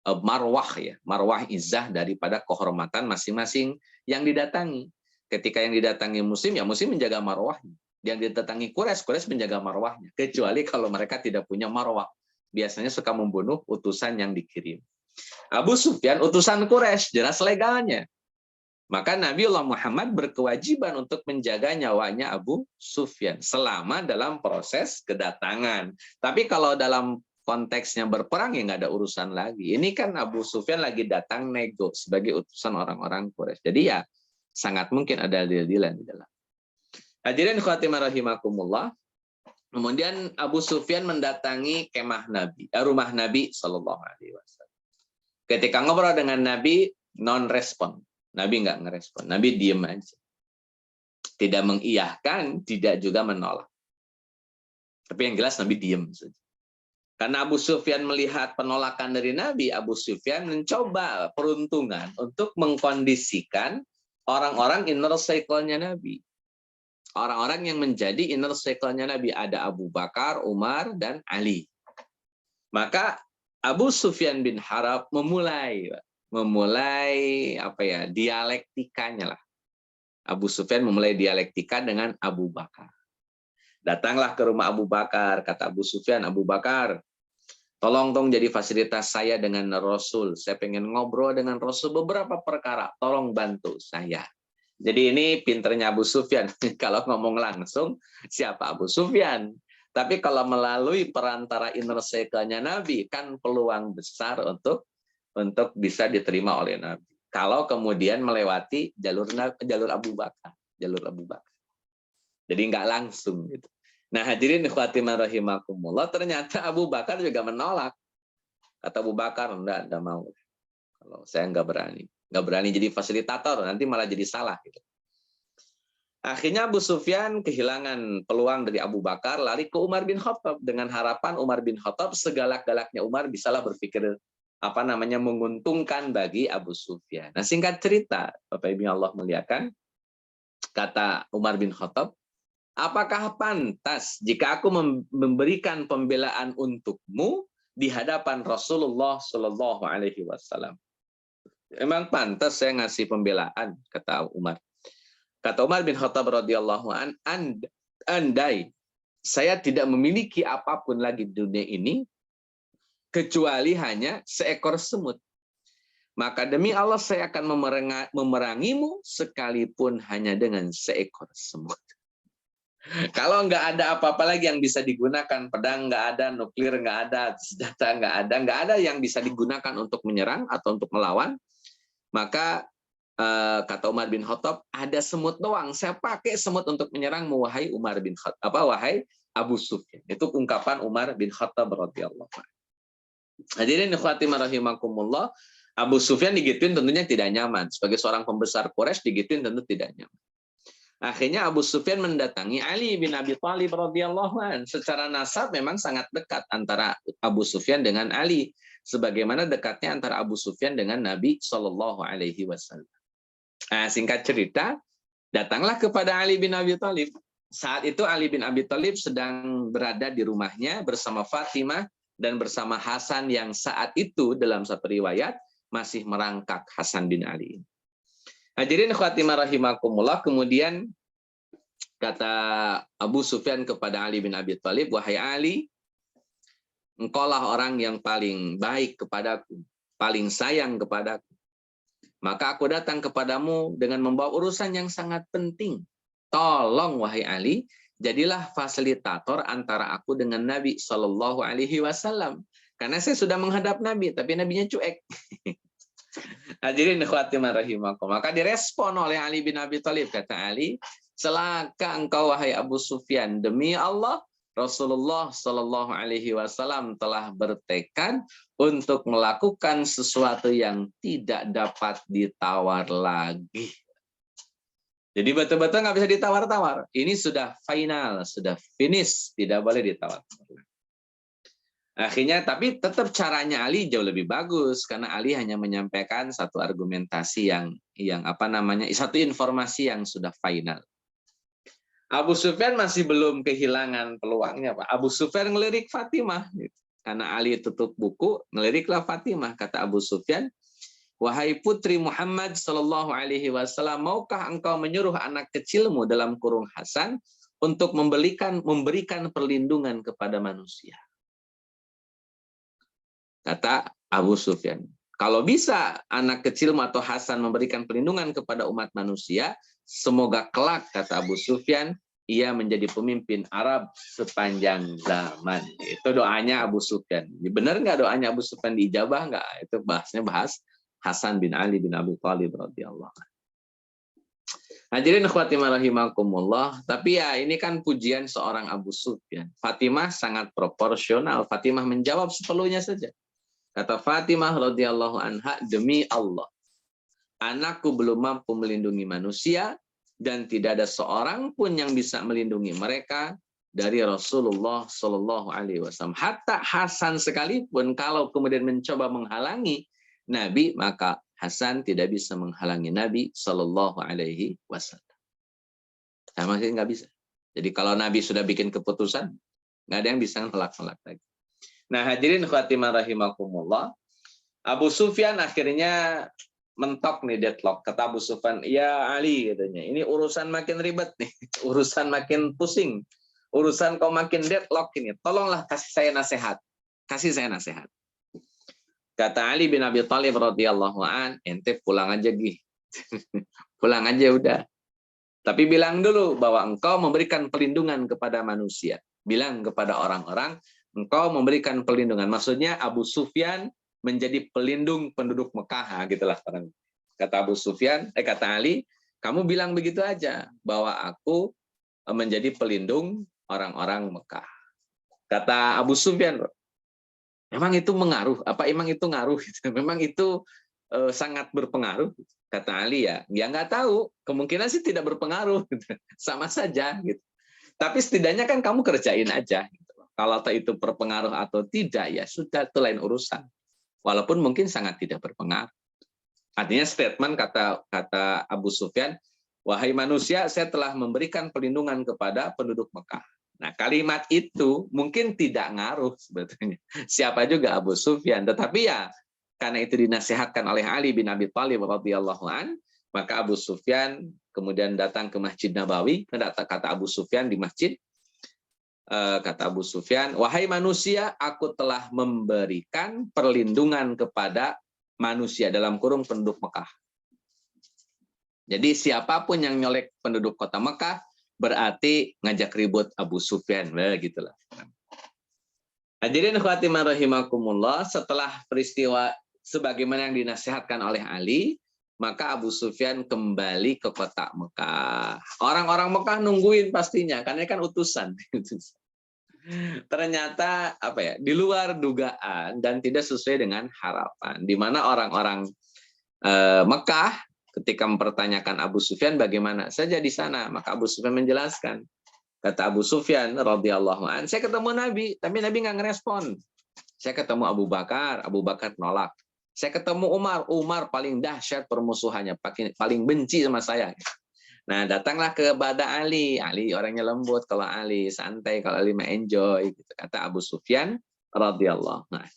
marwah ya, marwah izzah daripada kehormatan masing-masing yang didatangi. Ketika yang didatangi muslim, ya muslim menjaga marwahnya. Yang didatangi Quraisy, Quraisy menjaga marwahnya. Kecuali kalau mereka tidak punya marwah, biasanya suka membunuh utusan yang dikirim. Abu Sufyan utusan Quraisy, jelas legalnya. Maka Nabiullah Muhammad berkewajiban untuk menjaga nyawanya Abu Sufyan selama dalam proses kedatangan. Tapi kalau dalam konteksnya berperang, ya nggak ada urusan lagi. Ini kan Abu Sufyan lagi datang nego sebagai utusan orang-orang Quraisy. Jadi ya sangat mungkin ada deal-dealan di dalam. Hadirin khatimah rahimakumullah. Kemudian Abu Sufyan mendatangi kemah Nabi, rumah Nabi Sallallahu Alaihi Wasallam. Ketika ngobrol dengan Nabi, non-respon. Nabi nggak ngerespon. Nabi diem aja. Tidak mengiyahkan, tidak juga menolak. Tapi yang jelas Nabi diem saja. Karena Abu Sufyan melihat penolakan dari Nabi, Abu Sufyan mencoba peruntungan untuk mengkondisikan orang-orang inner circle-nya Nabi. Orang-orang yang menjadi inner circle-nya Nabi. Ada Abu Bakar, Umar, dan Ali. Maka Abu Sufyan bin Harb memulai apa ya, dialektikanya lah. Abu Sufyan memulai dialektika dengan Abu Bakar. Datanglah ke rumah Abu Bakar, kata Abu Sufyan, Abu Bakar, tolong dong jadi fasilitas saya dengan Rasul. Saya pengen ngobrol dengan Rasul beberapa perkara, tolong bantu saya. Jadi ini pinternya Abu Sufyan. Kalau ngomong langsung, siapa Abu Sufyan? Tapi kalau melalui perantara inner circle-nya Nabi, kan peluang besar untuk bisa diterima oleh Nabi. Kalau kemudian melewati jalur Abu Bakar, Jadi nggak langsung gitu. Nah, hadirin ikhwati rahimakumullah, ternyata Abu Bakar juga menolak. Kata Abu Bakar, enggak mau. Kalau saya nggak berani jadi fasilitator, nanti malah jadi salah gitu. Akhirnya Abu Sufyan kehilangan peluang dari Abu Bakar, lari ke Umar bin Khattab dengan harapan Umar bin Khattab, segalak-galaknya Umar bisalah berpikir menguntungkan bagi Abu Sufyan. Nah, singkat cerita, Bapak Ibu Allah muliakan, kata Umar bin Khattab, apakah pantas jika aku memberikan pembelaan untukmu di hadapan Rasulullah Shallallahu Alaihi Wasallam? Emang pantas saya ngasih pembelaan, kata Umar. Kata Umar bin Khattab radhiyallahu an, andai saya tidak memiliki apapun lagi di dunia ini kecuali hanya seekor semut, maka demi Allah saya akan memerangimu sekalipun hanya dengan seekor semut. Kalau nggak ada apa-apa lagi yang bisa digunakan, pedang nggak ada, nuklir nggak ada, senjata nggak ada yang bisa digunakan untuk menyerang atau untuk melawan, maka kata Umar bin Khattab, ada semut doang. Saya pakai semut untuk menyerangmu, wahai Umar bin Khattab, wahai Abu Sufyan. Itu ungkapan Umar bin Khattab radhiyallahu anhu. Hadirin ikhwati rahimakumullah, Abu Sufyan digituin tentunya tidak nyaman. Sebagai seorang pembesar Quraisy digituin tentu tidak nyaman. Akhirnya Abu Sufyan mendatangi Ali bin Abi Thalib radhiyallahu anhu. Secara nasab memang sangat dekat antara Abu Sufyan dengan Ali, sebagaimana dekatnya antara Abu Sufyan dengan Nabi Shallallahu Alaihi Wasallam. Nah, singkat cerita, datanglah kepada Ali bin Abi Thalib. Saat itu Ali bin Abi Thalib sedang berada di rumahnya bersama Fatimah dan bersama Hasan yang saat itu dalam satu riwayat masih merangkak Hasan bin Ali. Hadirin khatimah rahimakumullah, kemudian kata Abu Sufyan kepada Ali bin Abi Thalib, wahai Ali, engkaulah orang yang paling baik kepadaku, paling sayang kepadaku. Maka aku datang kepadamu dengan membawa urusan yang sangat penting. Tolong wahai Ali, jadilah fasilitator antara aku dengan Nabi Shallallahu Alaihi Wasallam. Karena saya sudah menghadap Nabi, tapi Nabinya cuek. Hadirin khatimah rahimakum. Maka direspon oleh Ali bin Abi Thalib, kata Ali, celaka engkau wahai Abu Sufyan, demi Allah Rasulullah Shallallahu Alaihi Wasallam telah bertekad untuk melakukan sesuatu yang tidak dapat ditawar lagi. Jadi betul-betul nggak bisa ditawar-tawar. Ini sudah final, sudah finish, tidak boleh ditawar-tawar. Akhirnya, tapi tetap caranya Ali jauh lebih bagus karena Ali hanya menyampaikan satu argumentasi yang satu informasi yang sudah final. Abu Sufyan masih belum kehilangan peluangnya, Pak. Abu Sufyan ngelirik Fatimah, karena Ali tutup buku, ngeliriklah Fatimah. Kata Abu Sufyan, wahai putri Muhammad Shallallahu Alaihi Wasallam, maukah engkau menyuruh anak kecilmu dalam kurung Hasan untuk memberikan perlindungan kepada manusia? Kata Abu Sufyan, kalau bisa anak kecilmu atau Hasan memberikan perlindungan kepada umat manusia, semoga kelak, kata Abu Sufyan, ia menjadi pemimpin Arab sepanjang zaman. Itu doanya Abu Sufyan. Benar nggak doanya Abu Sufyan diijabah nggak? Itu bahas Hasan bin Ali bin Abi Thalib radhiyallahu anhu. Hadirin khatimah rahimakumullah. Tapi ya ini kan pujian seorang Abu Sufyan. Fatimah sangat proporsional. Fatimah menjawab seperlunya saja. Kata Fatimah radhiyallahu anha, demi Allah, anakku belum mampu melindungi manusia dan tidak ada seorang pun yang bisa melindungi mereka dari Rasulullah Shallallahu Alaihi Wasallam. Hatta Hasan sekalipun kalau kemudian mencoba menghalangi Nabi, maka Hasan tidak bisa menghalangi Nabi Shallallahu Alaihi Wasallam. Sama sekali nggak bisa. Jadi kalau Nabi sudah bikin keputusan, nggak ada yang bisa nolak-nolak lagi. Nah, hadirin khatimah rahimakumullah, Abu Sufyan akhirnya mentok nih, deadlock. Kata Abu Sufyan, ya Ali, katanya, ini urusan makin ribet nih, urusan makin pusing, urusan kau makin deadlock ini. Tolonglah kasih saya nasihat, Kata Ali bin Abi Thalib radhiyallahu an, ente pulang aja Gih, pulang aja udah. Tapi bilang dulu bahwa engkau memberikan perlindungan kepada manusia. Bilang kepada orang-orang, engkau memberikan perlindungan. Maksudnya Abu Sufyan menjadi pelindung penduduk Mekah, gitulah. Kata Abu Sufyan, kata Ali, kamu bilang begitu aja, bahwa aku menjadi pelindung orang-orang Mekah. Kata Abu Sufyan, memang itu mengaruh? Apa emang itu ngaruh? Memang itu sangat berpengaruh? Kata Ali, ya nggak tahu. Kemungkinan sih tidak berpengaruh, sama saja. Gitu. Tapi setidaknya kan kamu kerjain aja. Gitu. Kalau itu berpengaruh atau tidak, ya sudah, itu lain urusan. Walaupun mungkin sangat tidak berpengaruh. Artinya statement kata Abu Sufyan, wahai manusia, saya telah memberikan perlindungan kepada penduduk Mekah. Nah, kalimat itu mungkin tidak ngaruh sebetulnya. Siapa juga Abu Sufyan, tetapi ya karena itu dinasihatkan oleh Ali bin Abi Thalib radhiyallahu an, maka Abu Sufyan kemudian datang ke Masjid Nabawi. Kata Abu Sufyan di masjid, kata Abu Sufyan, wahai manusia, aku telah memberikan perlindungan kepada manusia, dalam kurung penduduk Mekah. Jadi siapapun yang nyolek penduduk kota Mekah, berarti ngajak ribut Abu Sufyan, begitulah. Hadirin khawatimah rahimakumullah, setelah peristiwa sebagaimana yang dinasihatkan oleh Ali, maka Abu Sufyan kembali ke kota Mekah. Orang-orang Mekah nungguin pastinya, karena kan utusan. Ternyata apa ya, di luar dugaan dan tidak sesuai dengan harapan. Di mana orang-orang Mekah ketika mempertanyakan Abu Sufyan bagaimana saja di sana, maka Abu Sufyan menjelaskan. Kata Abu Sufyan radhiyallahu an, saya ketemu Nabi, tapi Nabi nggak ngerespon. Saya ketemu Abu Bakar nolak. Saya ketemu Umar paling dahsyat permusuhannya, paling benci sama saya. Nah, datanglah kepada Ali orangnya lembut, kalau Ali santai, kalau Ali mah enjoy, gitu. Kata Abu Sufyan radhiyallahu an.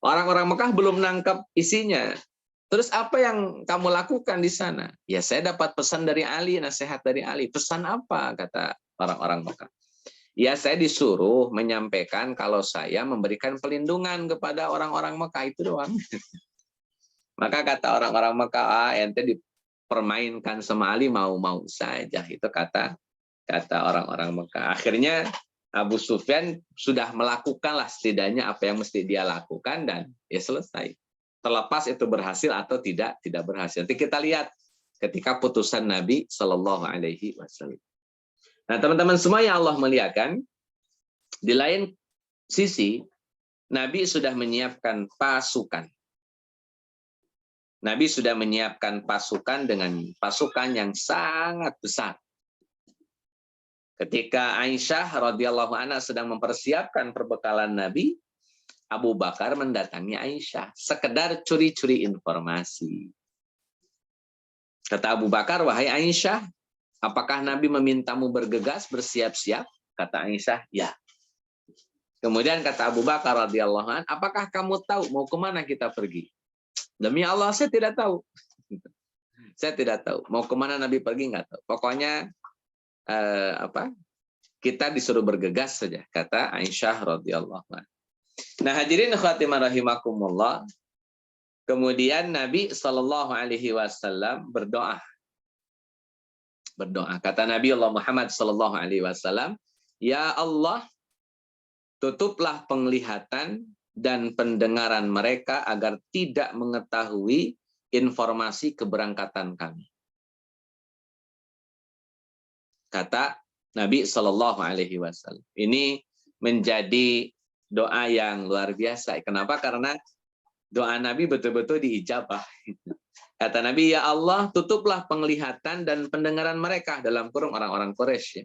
Orang-orang Mekah belum nangkap isinya. Terus apa yang kamu lakukan di sana? Ya, saya dapat pesan dari Ali, nasihat dari Ali. Pesan apa? Kata orang-orang Mekah. Ya, saya disuruh menyampaikan kalau saya memberikan pelindungan kepada orang-orang Mekah, itu doang. Maka kata orang-orang Mekah, ente dipermainkan sama Ali, mau-mau saja. Itu kata orang-orang Mekah. Akhirnya Abu Sufyan sudah melakukanlah setidaknya apa yang mesti dia lakukan, dan ya selesai. Terlepas itu berhasil atau tidak berhasil. Nanti kita lihat ketika putusan Nabi Shallallahu Alaihi Wasallam. Nah, teman-teman semua yang Allah muliakan, di lain sisi Nabi sudah menyiapkan pasukan. Nabi sudah menyiapkan pasukan dengan pasukan yang sangat besar. Ketika Aisyah radhiyallahu anha sedang mempersiapkan perbekalan Nabi, Abu Bakar mendatangi Aisyah, sekedar curi-curi informasi. Kata Abu Bakar, wahai Aisyah, apakah Nabi memintamu bergegas, bersiap-siap? Kata Aisyah, ya. Kemudian kata Abu Bakar radhiyallahu anhu, apakah kamu tahu mau kemana kita pergi? Demi Allah, saya tidak tahu. Saya tidak tahu. Mau kemana Nabi pergi, nggak tahu. Pokoknya kita disuruh bergegas saja, kata Aisyah radhiyallahu anha. Nah, hadirin khatimah rahimakumullah. Kemudian Nabi Shallallahu Alaihi Wasallam berdoa. Kata Nabi Allah Muhammad Shallallahu Alaihi Wasallam, ya Allah, tutuplah penglihatan dan pendengaran mereka agar tidak mengetahui informasi keberangkatan kami. Kata Nabi Shallallahu Alaihi Wasallam. Ini menjadi doa yang luar biasa. Kenapa? Karena doa Nabi betul-betul diijabah. Kata Nabi, ya Allah, tutuplah penglihatan dan pendengaran mereka, dalam kurung orang-orang Quraisy,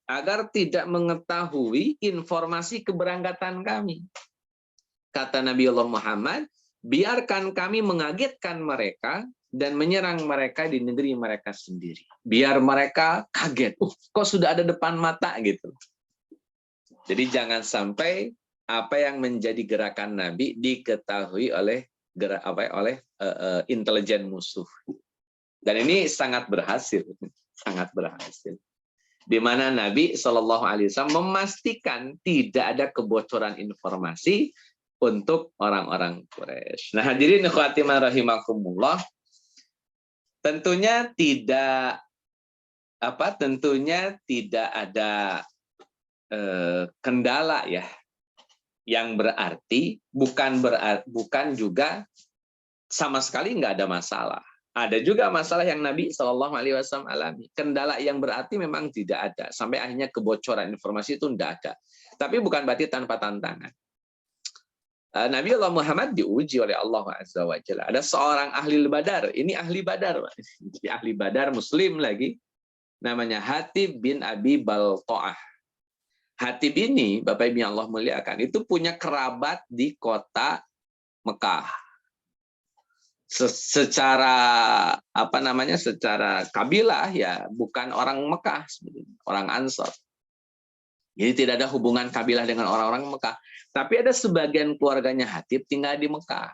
agar tidak mengetahui informasi keberangkatan kami. Kata Nabi Allah Muhammad, biarkan kami mengagetkan mereka dan menyerang mereka di negeri mereka sendiri. Biar mereka kaget. Kok sudah ada depan mata gitu. Jadi jangan sampai apa yang menjadi gerakan Nabi diketahui oleh intelijen musuh. Dan ini sangat berhasil, Di mana Nabi Shallallahu Alaihi Wasallam memastikan tidak ada kebocoran informasi untuk orang-orang Quraisy. Nah, hadirin khatimah rahimakumullah, tentunya tidak ada kendala ya, yang berarti bukan juga sama sekali nggak ada masalah. Ada juga masalah yang Nabi Shallallahu Alaihi Wasallam alami. Kendala yang berarti memang tidak ada. Sampai akhirnya kebocoran informasi itu tidak ada. Tapi bukan berarti tanpa tantangan. Nabi Allah Muhammad diuji oleh Allah Azza wa Jalla. Ada seorang ahli badar. Ini ahli badar. Ahli badar Muslim lagi. Namanya Hatib bin Abi Balta'ah. Hatib ini, Bapak Ibu yang Allah muliakan, itu punya kerabat di kota Mekah. Secara secara kabilah ya bukan orang Mekah, orang Ansor. Jadi tidak ada hubungan kabilah dengan orang-orang Mekah. Tapi ada sebagian keluarganya Hatib tinggal di Mekah.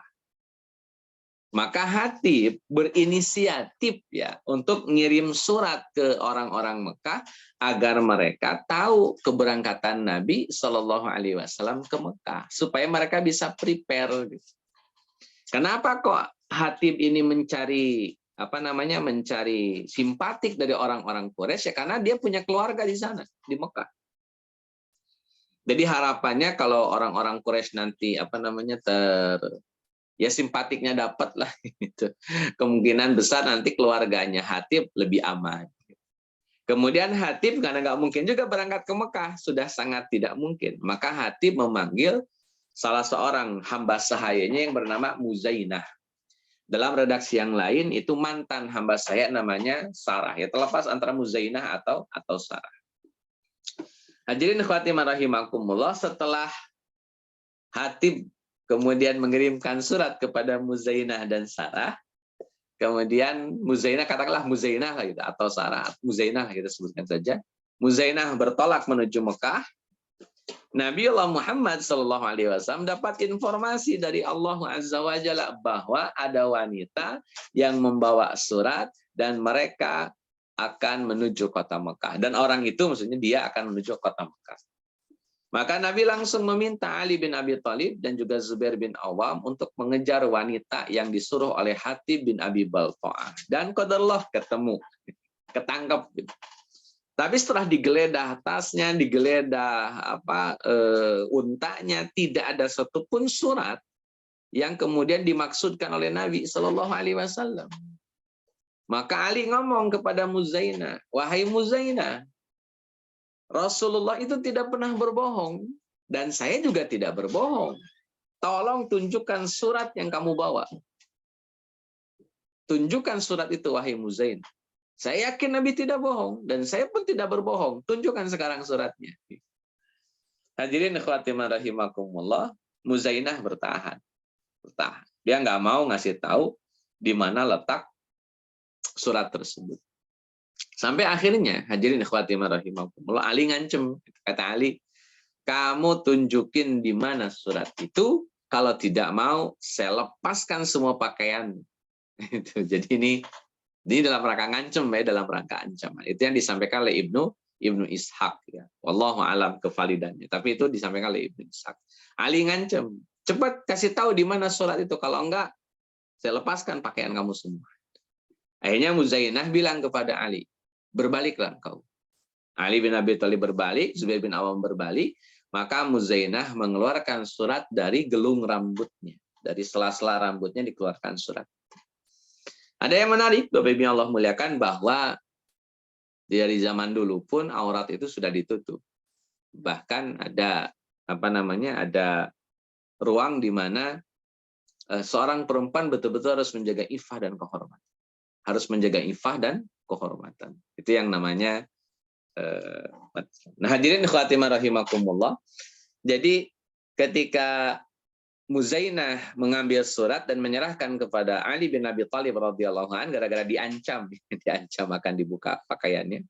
Maka Hatib berinisiatif ya untuk ngirim surat ke orang-orang Mekah agar mereka tahu keberangkatan Nabi Shallallahu Alaihi Wasallam ke Mekah supaya mereka bisa prepare. Kenapa kok Hatib ini mencari mencari simpatik dari orang-orang Quraisy ya karena dia punya keluarga di sana di Mekah. Jadi harapannya kalau orang-orang Quraisy nanti ya simpatiknya dapat lah gitu. Kemungkinan besar nanti keluarganya Hatib lebih aman. Kemudian Hatib karena nggak mungkin juga berangkat ke Mekah, sudah sangat tidak mungkin. Maka Hatib memanggil salah seorang hamba sahayanya yang bernama Muzainah. Dalam redaksi yang lain itu mantan hamba saya namanya Sarah. Ya terlepas antara Muzainah atau Sarah. Hadirin khawatimah rahimakumullah, setelah Hatib kemudian mengirimkan surat kepada Muzainah dan Sarah, kemudian Muzainah, katakanlah Muzainah gitu, atau Sarah, Muzainah kita sebutkan saja. Muzainah bertolak menuju Mekah. Nabiullah Muhammad SAW dapat informasi dari Allah Azza wa Jalla bahwa ada wanita yang membawa surat dan mereka akan menuju kota Mekah. Dan orang itu maksudnya dia akan menuju kota Mekah. Maka Nabi langsung meminta Ali bin Abi Thalib dan juga Zubair bin Awam untuk mengejar wanita yang disuruh oleh Hatib bin Abi Balta'ah. Dan qadarullah ketemu, ketangkep. Tapi setelah digeledah tasnya, digeledah untanya, tidak ada satupun surat yang kemudian dimaksudkan oleh Nabi Shallallahu Alaihi Wasallam. Maka Ali ngomong kepada Muzainah, wahai Muzainah, Rasulullah itu tidak pernah berbohong dan saya juga tidak berbohong. Tolong tunjukkan surat yang kamu bawa. Tunjukkan surat itu wahai Muzainah. Saya yakin Nabi tidak bohong dan saya pun tidak berbohong. Tunjukkan sekarang suratnya. Hadirin ikhwatimah rahimakumullah, Muzainah bertahan. Dia nggak mau ngasih tahu di mana letak surat tersebut. Sampai akhirnya, hadirin ikhwatimah rahimakumullah, Ali ngancem. Kata Ali, kamu tunjukin di mana surat itu, kalau tidak mau, saya lepaskan semua pakaian. Jadi ini dalam rangka ngancem ya, dalam rangka ancaman. Itu yang disampaikan oleh Ibnu Ishaq ya. Wallahu alam kevalidannya. Tapi itu disampaikan oleh Ibnu Ishaq. Ali ngancem, cepat kasih tahu di mana surat itu, kalau enggak saya lepaskan pakaian kamu semua. Akhirnya Muzainah bilang kepada Ali, berbaliklah engkau. Ali bin Abi Thalib berbalik, Zubair bin Awam berbalik, maka Muzainah mengeluarkan surat dari gelung rambutnya. Dari sela-sela rambutnya dikeluarkan surat. Ada yang menarik, Bapak Ibu yang Allah muliakan, bahwa dari zaman dulu pun aurat itu sudah ditutup. Bahkan ada ada ruang di mana seorang perempuan betul-betul harus menjaga iffah dan kehormatan. Harus menjaga iffah dan kehormatan. Itu yang namanya nah hadirin khawatimah rahimakumullah. Jadi ketika Muzainah mengambil surat dan menyerahkan kepada Ali bin Abi Thalib radhiyallahu anhu gara-gara diancam akan dibuka pakaiannya.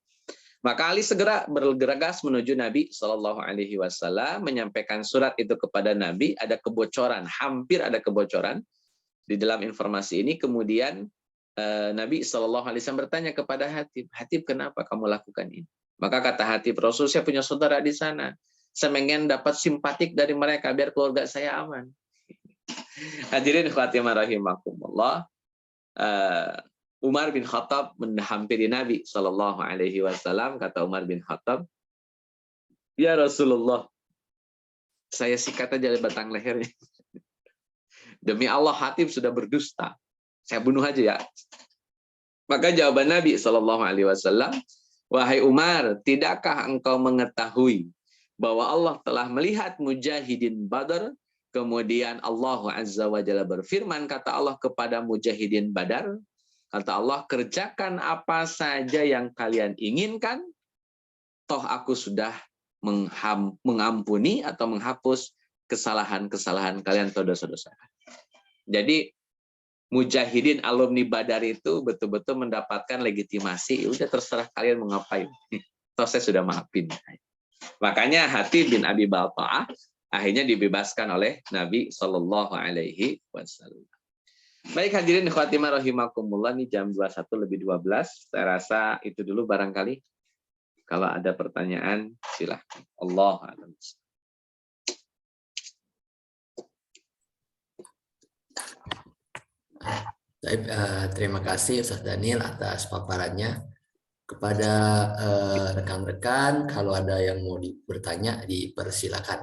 Maka Ali segera bergegas menuju Nabi Shallallahu Alaihi Wasallam menyampaikan surat itu kepada Nabi. Ada kebocoran, hampir ada kebocoran di dalam informasi ini. Kemudian Nabi Shallallahu Alaihi Wasallam bertanya kepada Hatib, Hatib kenapa kamu lakukan ini? Maka kata Hatib, Rasul saya punya saudara di sana. Saya ingin dapat simpatik dari mereka biar keluarga saya aman. Hadirin khawatimah rahimakumullah. Umar bin Khattab menghampiri Nabi Shallallahu Alaihi Wasallam. Kata Umar bin Khattab, ya Rasulullah, saya sikat aja batang lehernya. Demi Allah Hatib sudah berdusta. Saya bunuh aja ya. Maka jawaban Nabi Shallallahu Alaihi Wasallam, wahai Umar, tidakkah engkau mengetahui bahwa Allah telah melihat mujahidin Badar, kemudian Allah Azza wa Jalla berfirman, kata Allah kepada mujahidin Badar, kata Allah, kerjakan apa saja yang kalian inginkan, toh aku sudah mengampuni atau menghapus kesalahan-kesalahan kalian atau dosa-dosa. Jadi mujahidin alumni Badar itu betul-betul mendapatkan legitimasi, udah terserah kalian mau ngapain. Toh saya sudah maafin. Makanya Hatib bin Abi Balta'ah akhirnya dibebaskan oleh Nabi Shallallahu Alaihi Wasallam. Baik hadirin khawatimah rahimakumullah, ini jam 21:12. Saya rasa itu dulu barangkali. Kalau ada pertanyaan silahkan. Allah a'lam. Baik, terima kasih Ustaz Daniel atas paparannya. Kepada rekan-rekan, kalau ada yang mau bertanya, dipersilakan.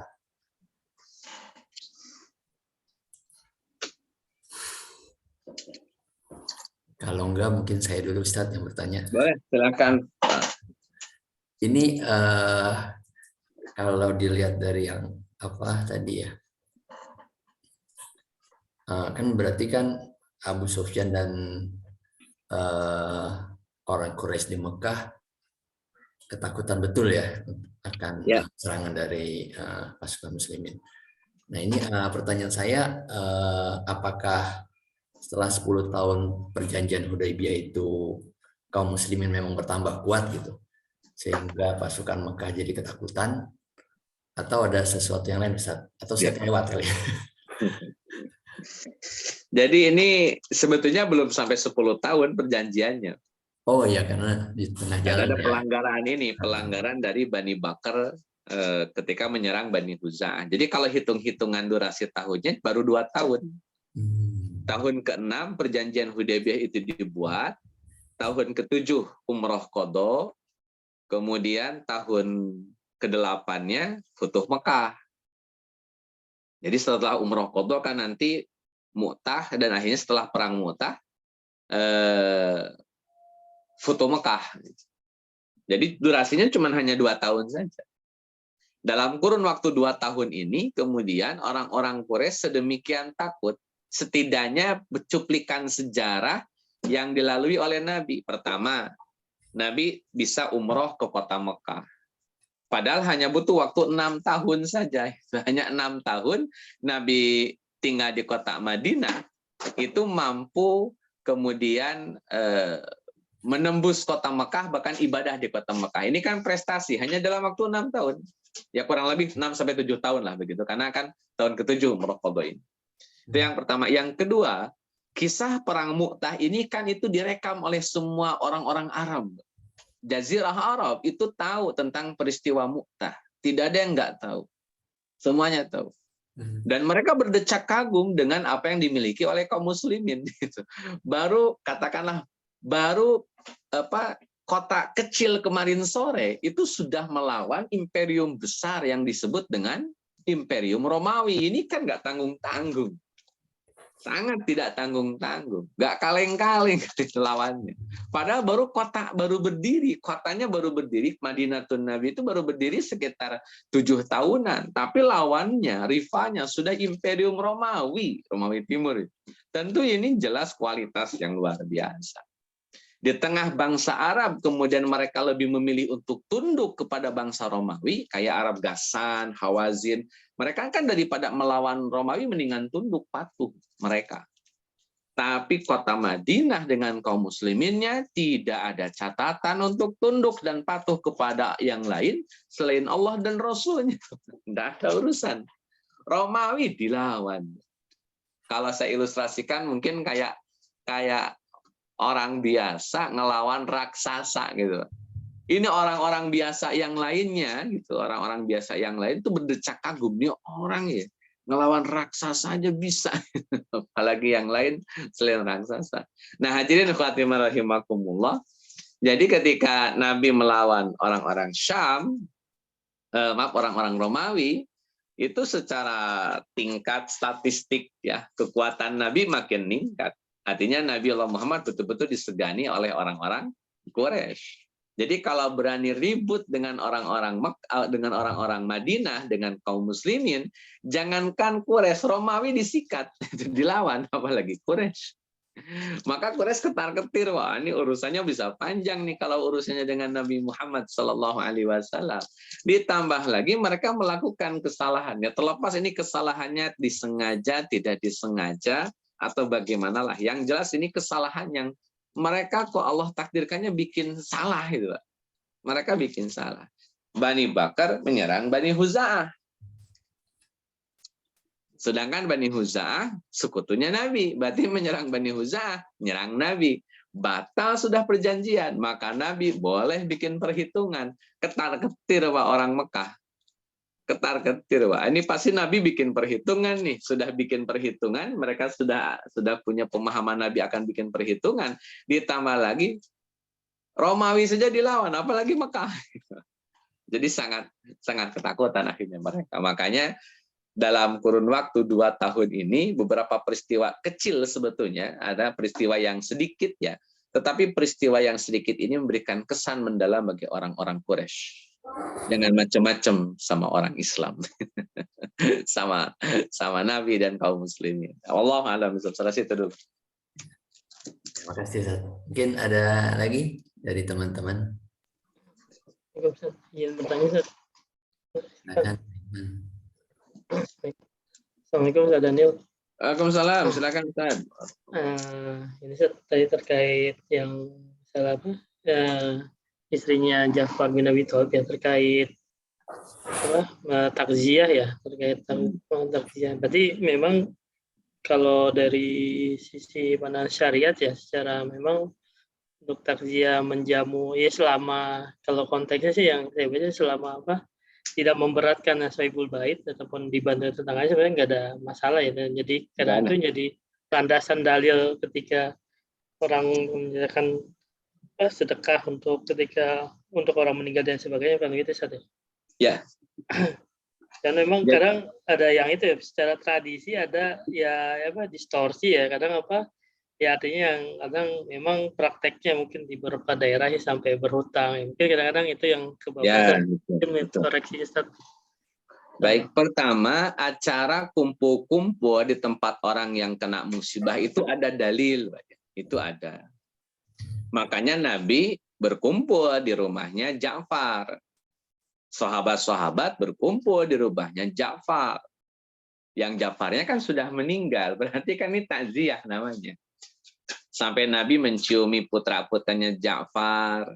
Kalau enggak, mungkin saya dulu Ustaz yang bertanya. Boleh, silakan. Ini kalau dilihat dari yang apa tadi ya, kan berarti kan Abu Sufyan dan orang Quraisy di Mekah ketakutan betul ya akan Ya. serangan dari pasukan Muslimin. Nah ini pertanyaan saya, apakah setelah 10 tahun perjanjian Hudaybiyah itu kaum Muslimin memang bertambah kuat gitu, sehingga pasukan Mekah jadi ketakutan, atau ada sesuatu yang lain Ustaz? Atau saya kelewat kali ya? Jadi ini sebetulnya belum sampai 10 tahun perjanjiannya. Oh iya, karena di tengah jalan Ada ya. pelanggaran ini, pelanggaran dari Bani Bakar ketika menyerang Bani Huza'ah. Jadi kalau hitung-hitungan durasi tahunnya baru 2 tahun. Tahun ke-6 perjanjian Hudaybiyah itu dibuat, tahun ke-7 Umroh Qadha, kemudian tahun ke-8-nya Futuh Mekah. Jadi setelah Umroh Qadha kan nanti Mu'tah, dan akhirnya setelah perang Mu'tah Futuh Mekah. Jadi durasinya cuma hanya 2 tahun saja. Dalam kurun waktu 2 tahun ini, kemudian orang-orang Quraisy sedemikian takut, setidaknya cuplikan sejarah yang dilalui oleh Nabi. Pertama, Nabi bisa umroh ke kota Mekah. Padahal hanya butuh waktu 6 tahun saja. Hanya 6 tahun Nabi tinggal di kota Madinah, itu mampu kemudian menembus kota Mekah, bahkan ibadah di kota Mekah. Ini kan prestasi, hanya dalam waktu 6 tahun. Ya kurang lebih 6-7 tahun lah begitu, karena kan tahun ke-7 Umroh Qadha ini. Itu yang pertama. Yang kedua, kisah perang Mu'tah ini kan itu direkam oleh semua orang-orang Arab. Jazirah Arab itu tahu tentang peristiwa Mu'tah. Tidak ada yang nggak tahu. Semuanya tahu. Dan mereka berdecak kagum dengan apa yang dimiliki oleh kaum muslimin. Baru katakanlah, kota kecil kemarin sore itu sudah melawan imperium besar yang disebut dengan Imperium Romawi. Ini kan nggak tanggung-tanggung. Sangat tidak tanggung-tanggung. Nggak kaleng-kaleng lawannya. Padahal kotanya baru berdiri, Madinatun Nabi itu baru berdiri sekitar 7 tahunan. Tapi lawannya, rivalnya sudah Imperium Romawi Timur. Tentu ini jelas kualitas yang luar biasa. Di tengah bangsa Arab, kemudian mereka lebih memilih untuk tunduk kepada bangsa Romawi, kayak Arab Ghassan, Hawazin. Mereka kan daripada melawan Romawi, mendingan tunduk, patuh mereka. Tapi kota Madinah dengan kaum musliminnya tidak ada catatan untuk tunduk dan patuh kepada yang lain selain Allah dan Rasulnya. Tidak ada urusan. Romawi dilawan. Kalau saya ilustrasikan mungkin kayak orang biasa ngelawan raksasa gitu. Ini orang-orang biasa yang lainnya gitu, orang-orang biasa yang lain itu berdecak kagum, nih orang ya ngelawan raksasa aja bisa, apalagi yang lain selain raksasa. Nah, hadirin khatimah rahimakumullah. Jadi ketika Nabi melawan orang-orang Syam, orang-orang Romawi, itu secara tingkat statistik ya, kekuatan Nabi makin meningkat. Artinya Nabi Allah Muhammad betul-betul disegani oleh orang-orang Quraisy. Jadi kalau berani ribut dengan orang-orang Madinah, dengan kaum muslimin, jangankan Quraisy, Romawi disikat, dilawan, apalagi Quraisy. Maka Quraisy ketar-ketir, wah ini urusannya bisa panjang nih kalau urusannya dengan Nabi Muhammad SAW. Ditambah lagi mereka melakukan kesalahannya, terlepas ini kesalahannya disengaja, tidak disengaja, atau bagaimanalah. Yang jelas ini kesalahan yang mereka kok Allah takdirkannya bikin salah gitu. Mereka bikin salah. Bani Bakar menyerang Bani Huza'ah. Sedangkan Bani Huza'ah sekutunya Nabi. Berarti menyerang Bani Huza'ah, menyerang Nabi. Batal sudah perjanjian. Maka Nabi boleh bikin perhitungan. Ketar-ketir orang Mekah. ketar-ketir, Pak. Ini pasti Nabi bikin perhitungan nih, sudah bikin perhitungan, mereka sudah punya pemahaman Nabi akan bikin perhitungan, ditambah lagi Romawi saja dilawan, apalagi Mekah. Jadi sangat ketakutan akhirnya mereka. Makanya dalam kurun waktu 2 tahun ini beberapa peristiwa kecil sebetulnya, ada peristiwa yang sedikit ya, tetapi peristiwa yang sedikit ini memberikan kesan mendalam bagi orang-orang Quraisy. Jangan macam-macam sama orang Islam. sama Nabi dan kaum muslimin. Wallahu a'lam bishawab. Salah situ dulu. Terima kasih, Ustaz. Mungkin ada lagi dari teman-teman. Izin bertanya, Ustaz. Silakan. Assalamualaikum, Ustaz Daniel. Waalaikumsalam, silakan Ustaz. Ini Ustaz, tadi terkait yang salah apa? Istrinya Ja'far bin Abi Thalib ya, terkait takziah ya, terkait takziah. Berarti memang kalau dari sisi pandangan syariat ya, secara memang untuk takziah menjamu ya selama, kalau konteksnya sih yang saya baca selama apa, tidak memberatkan sahibul bait ataupun dibantu tetangganya sebenarnya nggak ada masalah ya. Dan jadi karena itu jadi landasan dalil ketika orang menjalankan sedekah untuk orang meninggal dan sebagainya, kan gitu saja. Ya. Dan memang kadang ada yang itu ya, secara tradisi ada ya distorsi ya, kadang ya artinya yang kadang memang prakteknya mungkin di beberapa daerah ya sampai berhutang ya. Mungkin kadang-kadang itu yang kebablasan. Mungkin koreksi Ustaz. Baik, pertama acara kumpul-kumpul di tempat orang yang kena musibah itu ada dalil, itu ada. Makanya Nabi berkumpul di rumahnya Ja'far. Sahabat-sahabat berkumpul di rumahnya Ja'far. Yang Ja'farnya kan sudah meninggal, berarti kan ini takziah namanya. Sampai Nabi menciumi putra-putranya Ja'far.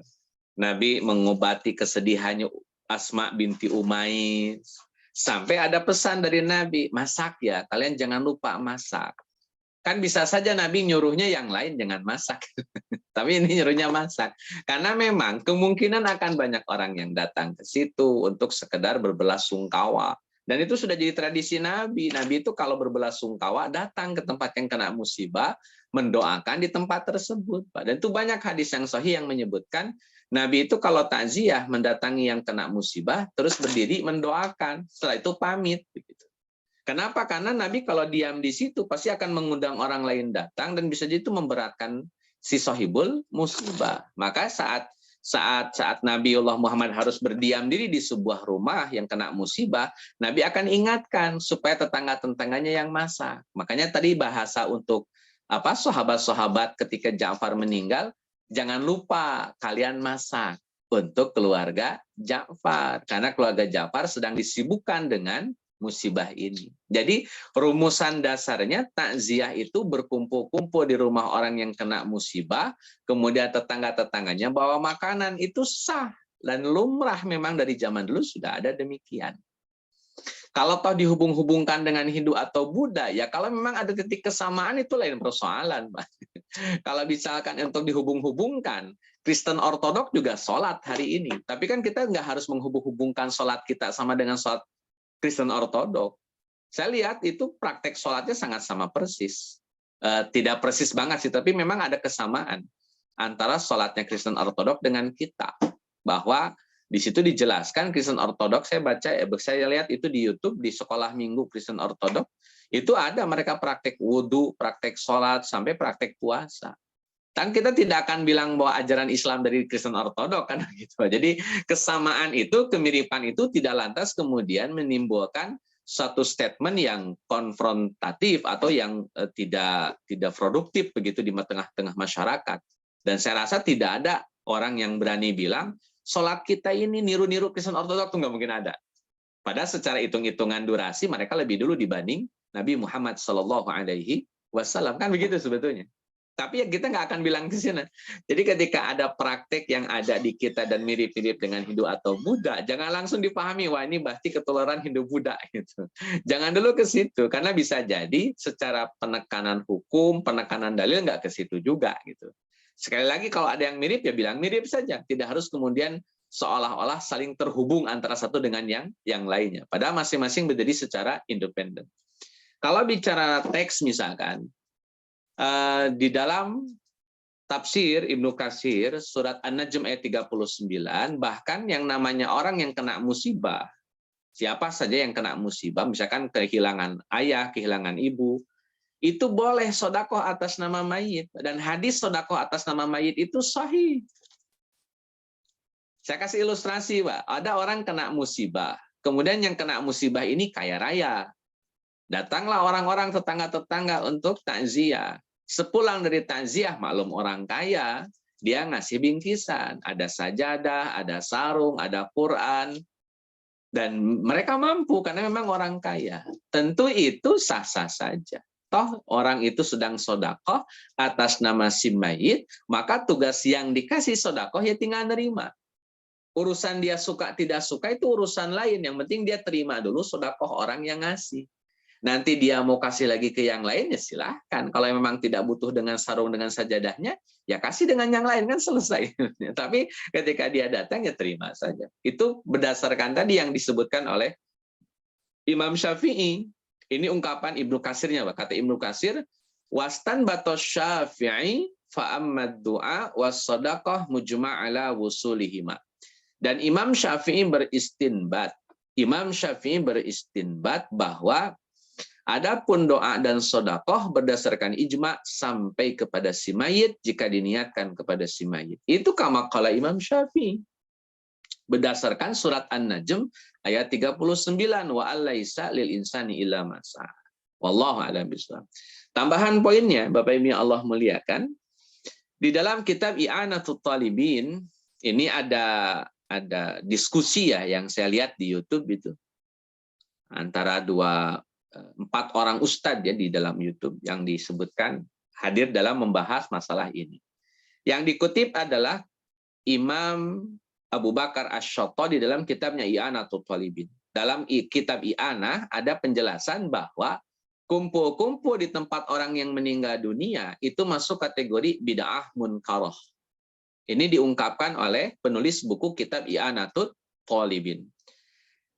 Nabi mengobati kesedihannya Asma binti Umais. Sampai ada pesan dari Nabi, masak ya, kalian jangan lupa masak. Kan bisa saja Nabi nyuruhnya yang lain jangan masak. Tapi ini nyuruhnya masak. Karena memang kemungkinan akan banyak orang yang datang ke situ untuk sekedar berbelasungkawa. Dan itu sudah jadi tradisi Nabi. Nabi itu kalau berbelasungkawa datang ke tempat yang kena musibah, mendoakan di tempat tersebut. Dan itu banyak hadis yang sahih yang menyebutkan Nabi itu kalau takziah mendatangi yang kena musibah, terus berdiri mendoakan. Setelah itu pamit. Kenapa? Karena Nabi kalau diam di situ pasti akan mengundang orang lain datang dan bisa jadi itu memberatkan si sahibul musibah. Maka saat Nabiullah Muhammad harus berdiam diri di sebuah rumah yang kena musibah, Nabi akan ingatkan supaya tetangga-tetangganya yang masak. Makanya tadi bahasa untuk sahabat-sahabat ketika Ja'far meninggal, jangan lupa kalian masak untuk keluarga Ja'far. Karena keluarga Ja'far sedang disibukkan dengan musibah ini. Jadi rumusan dasarnya takziah itu berkumpul-kumpul di rumah orang yang kena musibah, kemudian tetangga-tetangganya bawa makanan, itu sah dan lumrah, memang dari zaman dulu sudah ada demikian. Kalau toh dihubung-hubungkan dengan Hindu atau Buddha, ya kalau memang ada titik kesamaan itu lain persoalan, Pak. Kalau misalkan untuk dihubung-hubungkan, Kristen Ortodok juga sholat hari ini. Tapi kan kita nggak harus menghubung-hubungkan sholat kita sama dengan sholat Kristen Ortodok. Saya lihat itu praktek sholatnya sangat sama persis. Tidak persis banget sih, tapi memang ada kesamaan antara sholatnya Kristen Ortodok dengan kita. Bahwa di situ dijelaskan Kristen Ortodok, saya lihat itu di YouTube, di sekolah minggu Kristen Ortodok, itu ada mereka praktek wudhu, praktek sholat, sampai praktek puasa. Dan kita tidak akan bilang bahwa ajaran Islam dari Kristen Ortodok kan gitu. Jadi kesamaan itu, kemiripan itu tidak lantas kemudian menimbulkan satu statement yang konfrontatif atau yang tidak produktif begitu di tengah-tengah masyarakat. Dan saya rasa tidak ada orang yang berani bilang sholat kita ini niru-niru Kristen Ortodok, itu nggak mungkin ada. Padahal secara hitung-hitungan durasi mereka lebih dulu dibanding Nabi Muhammad SAW, kan begitu sebetulnya. Tapi ya kita nggak akan bilang ke sana. Jadi ketika ada praktek yang ada di kita dan mirip-mirip dengan Hindu atau Buddha, jangan langsung dipahami, wah ini berarti ketularan Hindu-Buddha. Gitu. Jangan dulu ke situ, karena bisa jadi secara penekanan hukum, penekanan dalil nggak ke situ juga. Gitu. Sekali lagi kalau ada yang mirip, ya bilang mirip saja. Tidak harus kemudian seolah-olah saling terhubung antara satu dengan yang lainnya. Padahal masing-masing berdiri secara independen. Kalau bicara teks misalkan, di dalam tafsir Ibnu Katsir surat An-Najm ayat 39, bahkan yang namanya orang yang kena musibah, siapa saja yang kena musibah, misalkan kehilangan ayah, kehilangan ibu, itu boleh sodakoh atas nama mayit. Dan hadis sodakoh atas nama mayit itu sahih. Saya kasih ilustrasi, Pak. Ada orang kena musibah. Kemudian yang kena musibah ini kaya raya. Datanglah orang-orang tetangga-tetangga untuk takziah. Sepulang dari takziah, maklum orang kaya, dia ngasih bingkisan. Ada sajadah, ada sarung, ada Quran. Dan mereka mampu karena memang orang kaya. Tentu itu sah-sah saja. Toh orang itu sedang sodakoh atas nama si mayit, maka tugas yang dikasih sodakoh ya tinggal nerima. Urusan dia suka tidak suka itu urusan lain. Yang penting dia terima dulu sodakoh orang yang ngasih. Nanti dia mau kasih lagi ke yang lain, ya silahkan. Kalau memang tidak butuh dengan sarung, dengan sajadahnya, ya kasih dengan yang lain, kan selesai. Tapi ketika dia datang, ya terima saja. Itu berdasarkan tadi yang disebutkan oleh Imam Syafi'i. Ini ungkapan Ibnu Katsirnya, kata Ibnu Katsir, wastan batos Syafi'i fa'ammad du'a was sadaqah mujma' ala wusulihima. Dan Imam Syafi'i beristinbat. Imam Syafi'i beristinbat bahwa adapun doa dan sodakoh berdasarkan ijma sampai kepada si mayit jika diniatkan kepada si mayit. Itu kama qala Imam Syafi'i. Berdasarkan surat An-Najm ayat 39, wa allaisa lil insani illa ma sa'a. Wallahu a'lam bishawab. Tambahan poinnya, Bapak Ibu yang Allah muliakan, di dalam kitab I'anatul Talibin ini ada diskusi ya yang saya lihat di YouTube itu antara 4 orang ustadz ya di dalam YouTube yang disebutkan hadir dalam membahas masalah ini. Yang dikutip adalah Imam Abu Bakar Asy-Syattadi di dalam kitabnya I'anatul Talibin. Dalam kitab I'anah ada penjelasan bahwa kumpul-kumpul di tempat orang yang meninggal dunia itu masuk kategori bid'ah munkarah. Ini diungkapkan oleh penulis buku kitab I'anatul Talibin.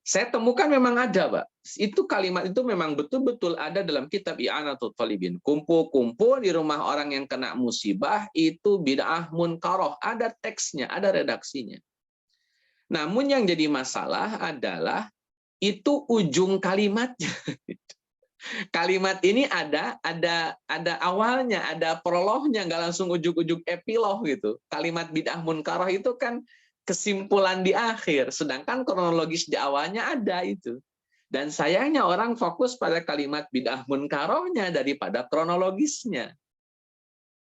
Saya temukan memang ada, Pak. Itu kalimat itu memang betul-betul ada dalam kitab I'anatul Talibin. Kumpul-kumpul di rumah orang yang kena musibah itu bid'ah munkarah. Ada teksnya, ada redaksinya. Namun yang jadi masalah adalah itu ujung kalimatnya. Kalimat ini ada awalnya, ada prolognya, nggak langsung ujung-ujung epilog gitu. Kalimat bid'ah munkarah itu kan kesimpulan di akhir, sedangkan kronologis di awalnya ada itu. Dan sayangnya orang fokus pada kalimat bid'ah munkarahnya daripada kronologisnya.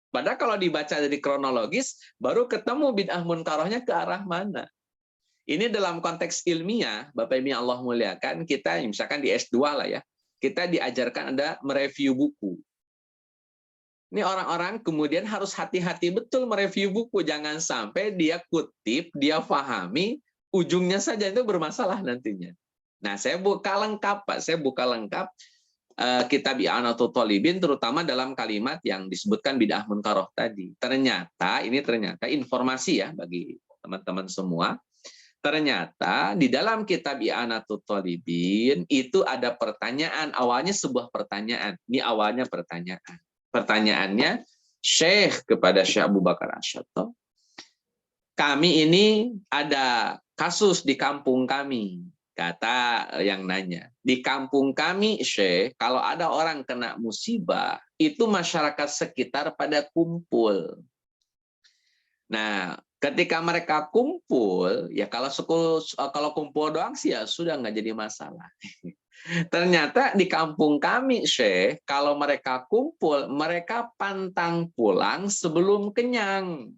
Padahal kalau dibaca dari kronologis, baru ketemu bid'ah munkarahnya ke arah mana. Ini dalam konteks ilmiah, Bapak Ibu yang Allah muliakan, kita misalkan di S2 lah ya, kita diajarkan ada mereview buku. Ini orang-orang kemudian harus hati-hati betul mereview buku. Jangan sampai dia kutip, dia pahami, ujungnya saja itu bermasalah nantinya. Nah, saya buka lengkap, Pak. Saya buka lengkap kitab I'anatul Talibin, terutama dalam kalimat yang disebutkan bid'ah munkarah tadi. Ternyata informasi ya bagi teman-teman semua. Ternyata di dalam kitab I'anatul Talibin itu ada pertanyaan. Awalnya sebuah pertanyaan. Ini awalnya pertanyaan. Pertanyaannya, Syekh kepada Syekh Abu Bakar Asy-Syattadi, kami ini ada kasus di kampung kami, kata yang nanya. Di kampung kami, Syekh, kalau ada orang kena musibah, itu masyarakat sekitar pada kumpul. Nah, ketika mereka kumpul, ya kalau kumpul doang sih ya sudah nggak jadi masalah. Ternyata di kampung kami, Syekh, kalau mereka kumpul, mereka pantang pulang sebelum kenyang.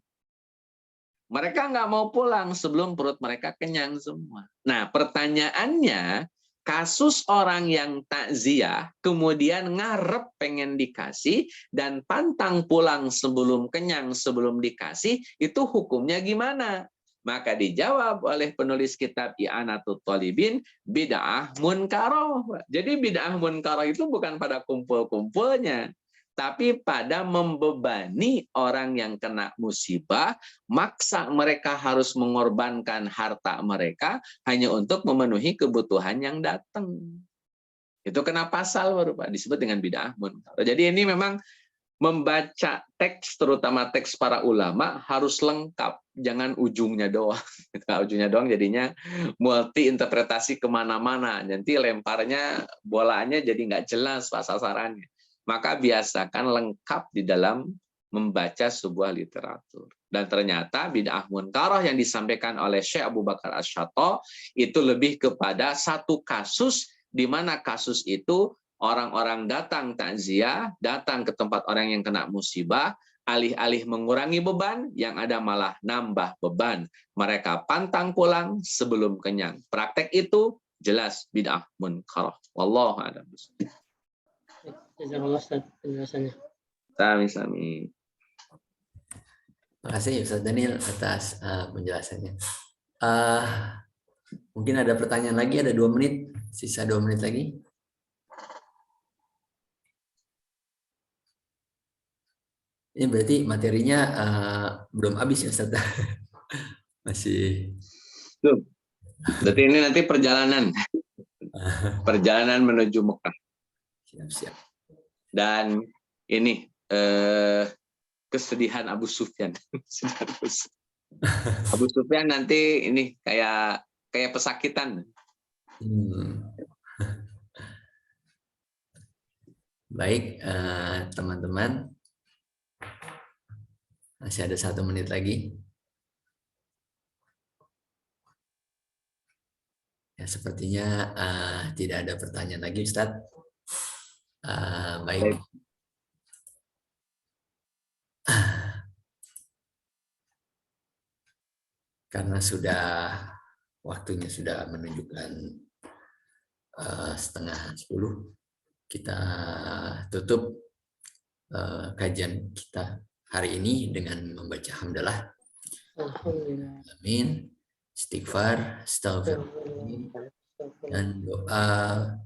Mereka nggak mau pulang sebelum perut mereka kenyang semua. Nah, pertanyaannya, kasus orang yang takziah, kemudian ngarep pengen dikasih, dan pantang pulang sebelum kenyang, sebelum dikasih, itu hukumnya gimana? Maka dijawab oleh penulis kitab I'anatul Talibin, bid'ah munkarah. Jadi bid'ah munkarah itu bukan pada kumpul-kumpulnya, tapi pada membebani orang yang kena musibah, maksa mereka harus mengorbankan harta mereka hanya untuk memenuhi kebutuhan yang datang. Itu kena pasal baru Pak, disebut dengan bid'ah munkar. Jadi ini memang membaca teks, terutama teks para ulama, harus lengkap, jangan ujungnya doang. Ujungnya doang jadinya multi interpretasi kemana-mana, nanti lemparnya bolanya jadi nggak jelas Pak sasarannya. Maka biasakan lengkap di dalam membaca sebuah literatur. Dan ternyata bid'ah munkarah yang disampaikan oleh Syekh Abu Bakar Asy-Syatta itu lebih kepada satu kasus, di mana kasus itu orang-orang datang takziah, datang ke tempat orang yang kena musibah, alih-alih mengurangi beban, yang ada malah nambah beban. Mereka pantang pulang sebelum kenyang. Praktek itu jelas bid'ah munkarah. Wallahu a'lam. Jazakallah Ustaz penjelasannya. Sami-sami. Terima kasih Ustaz Daniel atas penjelasannya. Mungkin ada pertanyaan lagi, ada 2 menit, sisa 2 menit lagi. Ini berarti materinya belum habis ya Ustaz? Masih. Tuh. Berarti ini nanti perjalanan. Perjalanan menuju Mekah. Siap-siap. Dan ini kesedihan Abu Sufyan. Abu Sufyan nanti ini kayak pesakitan. Baik, teman-teman. Masih ada 1 menit lagi. Ya, sepertinya tidak ada pertanyaan lagi, Ustadz. Baik. Karena waktunya sudah menunjukkan 9:30, kita tutup kajian kita hari ini dengan membaca hamdalah. Alhamdulillah. Amin. Istighfar, astagfirullah, dan doa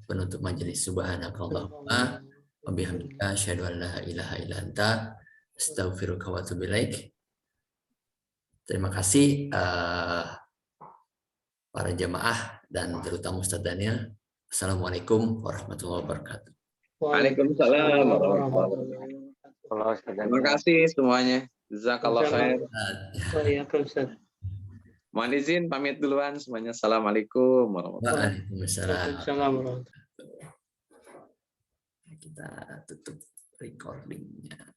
penutup majelis. Subhanakallahumma wa bihamdika asyhadu an la ilaha illa anta astaghfiruka wa atubu ilaik. Terima kasih para jamaah dan terutama Ustaz Daniel. Assalamualaikum warahmatullahi wabarakatuh. Waalaikumsalam warahmatullahi wabarakatuh. Terima kasih semuanya. Jazakallah khair. Waalaikumsalam. Mohon izin pamit duluan semuanya. Assalamualaikum warahmatullahi Waalaikumsalam. Waalaikumsalam. Kita tutup recordingnya.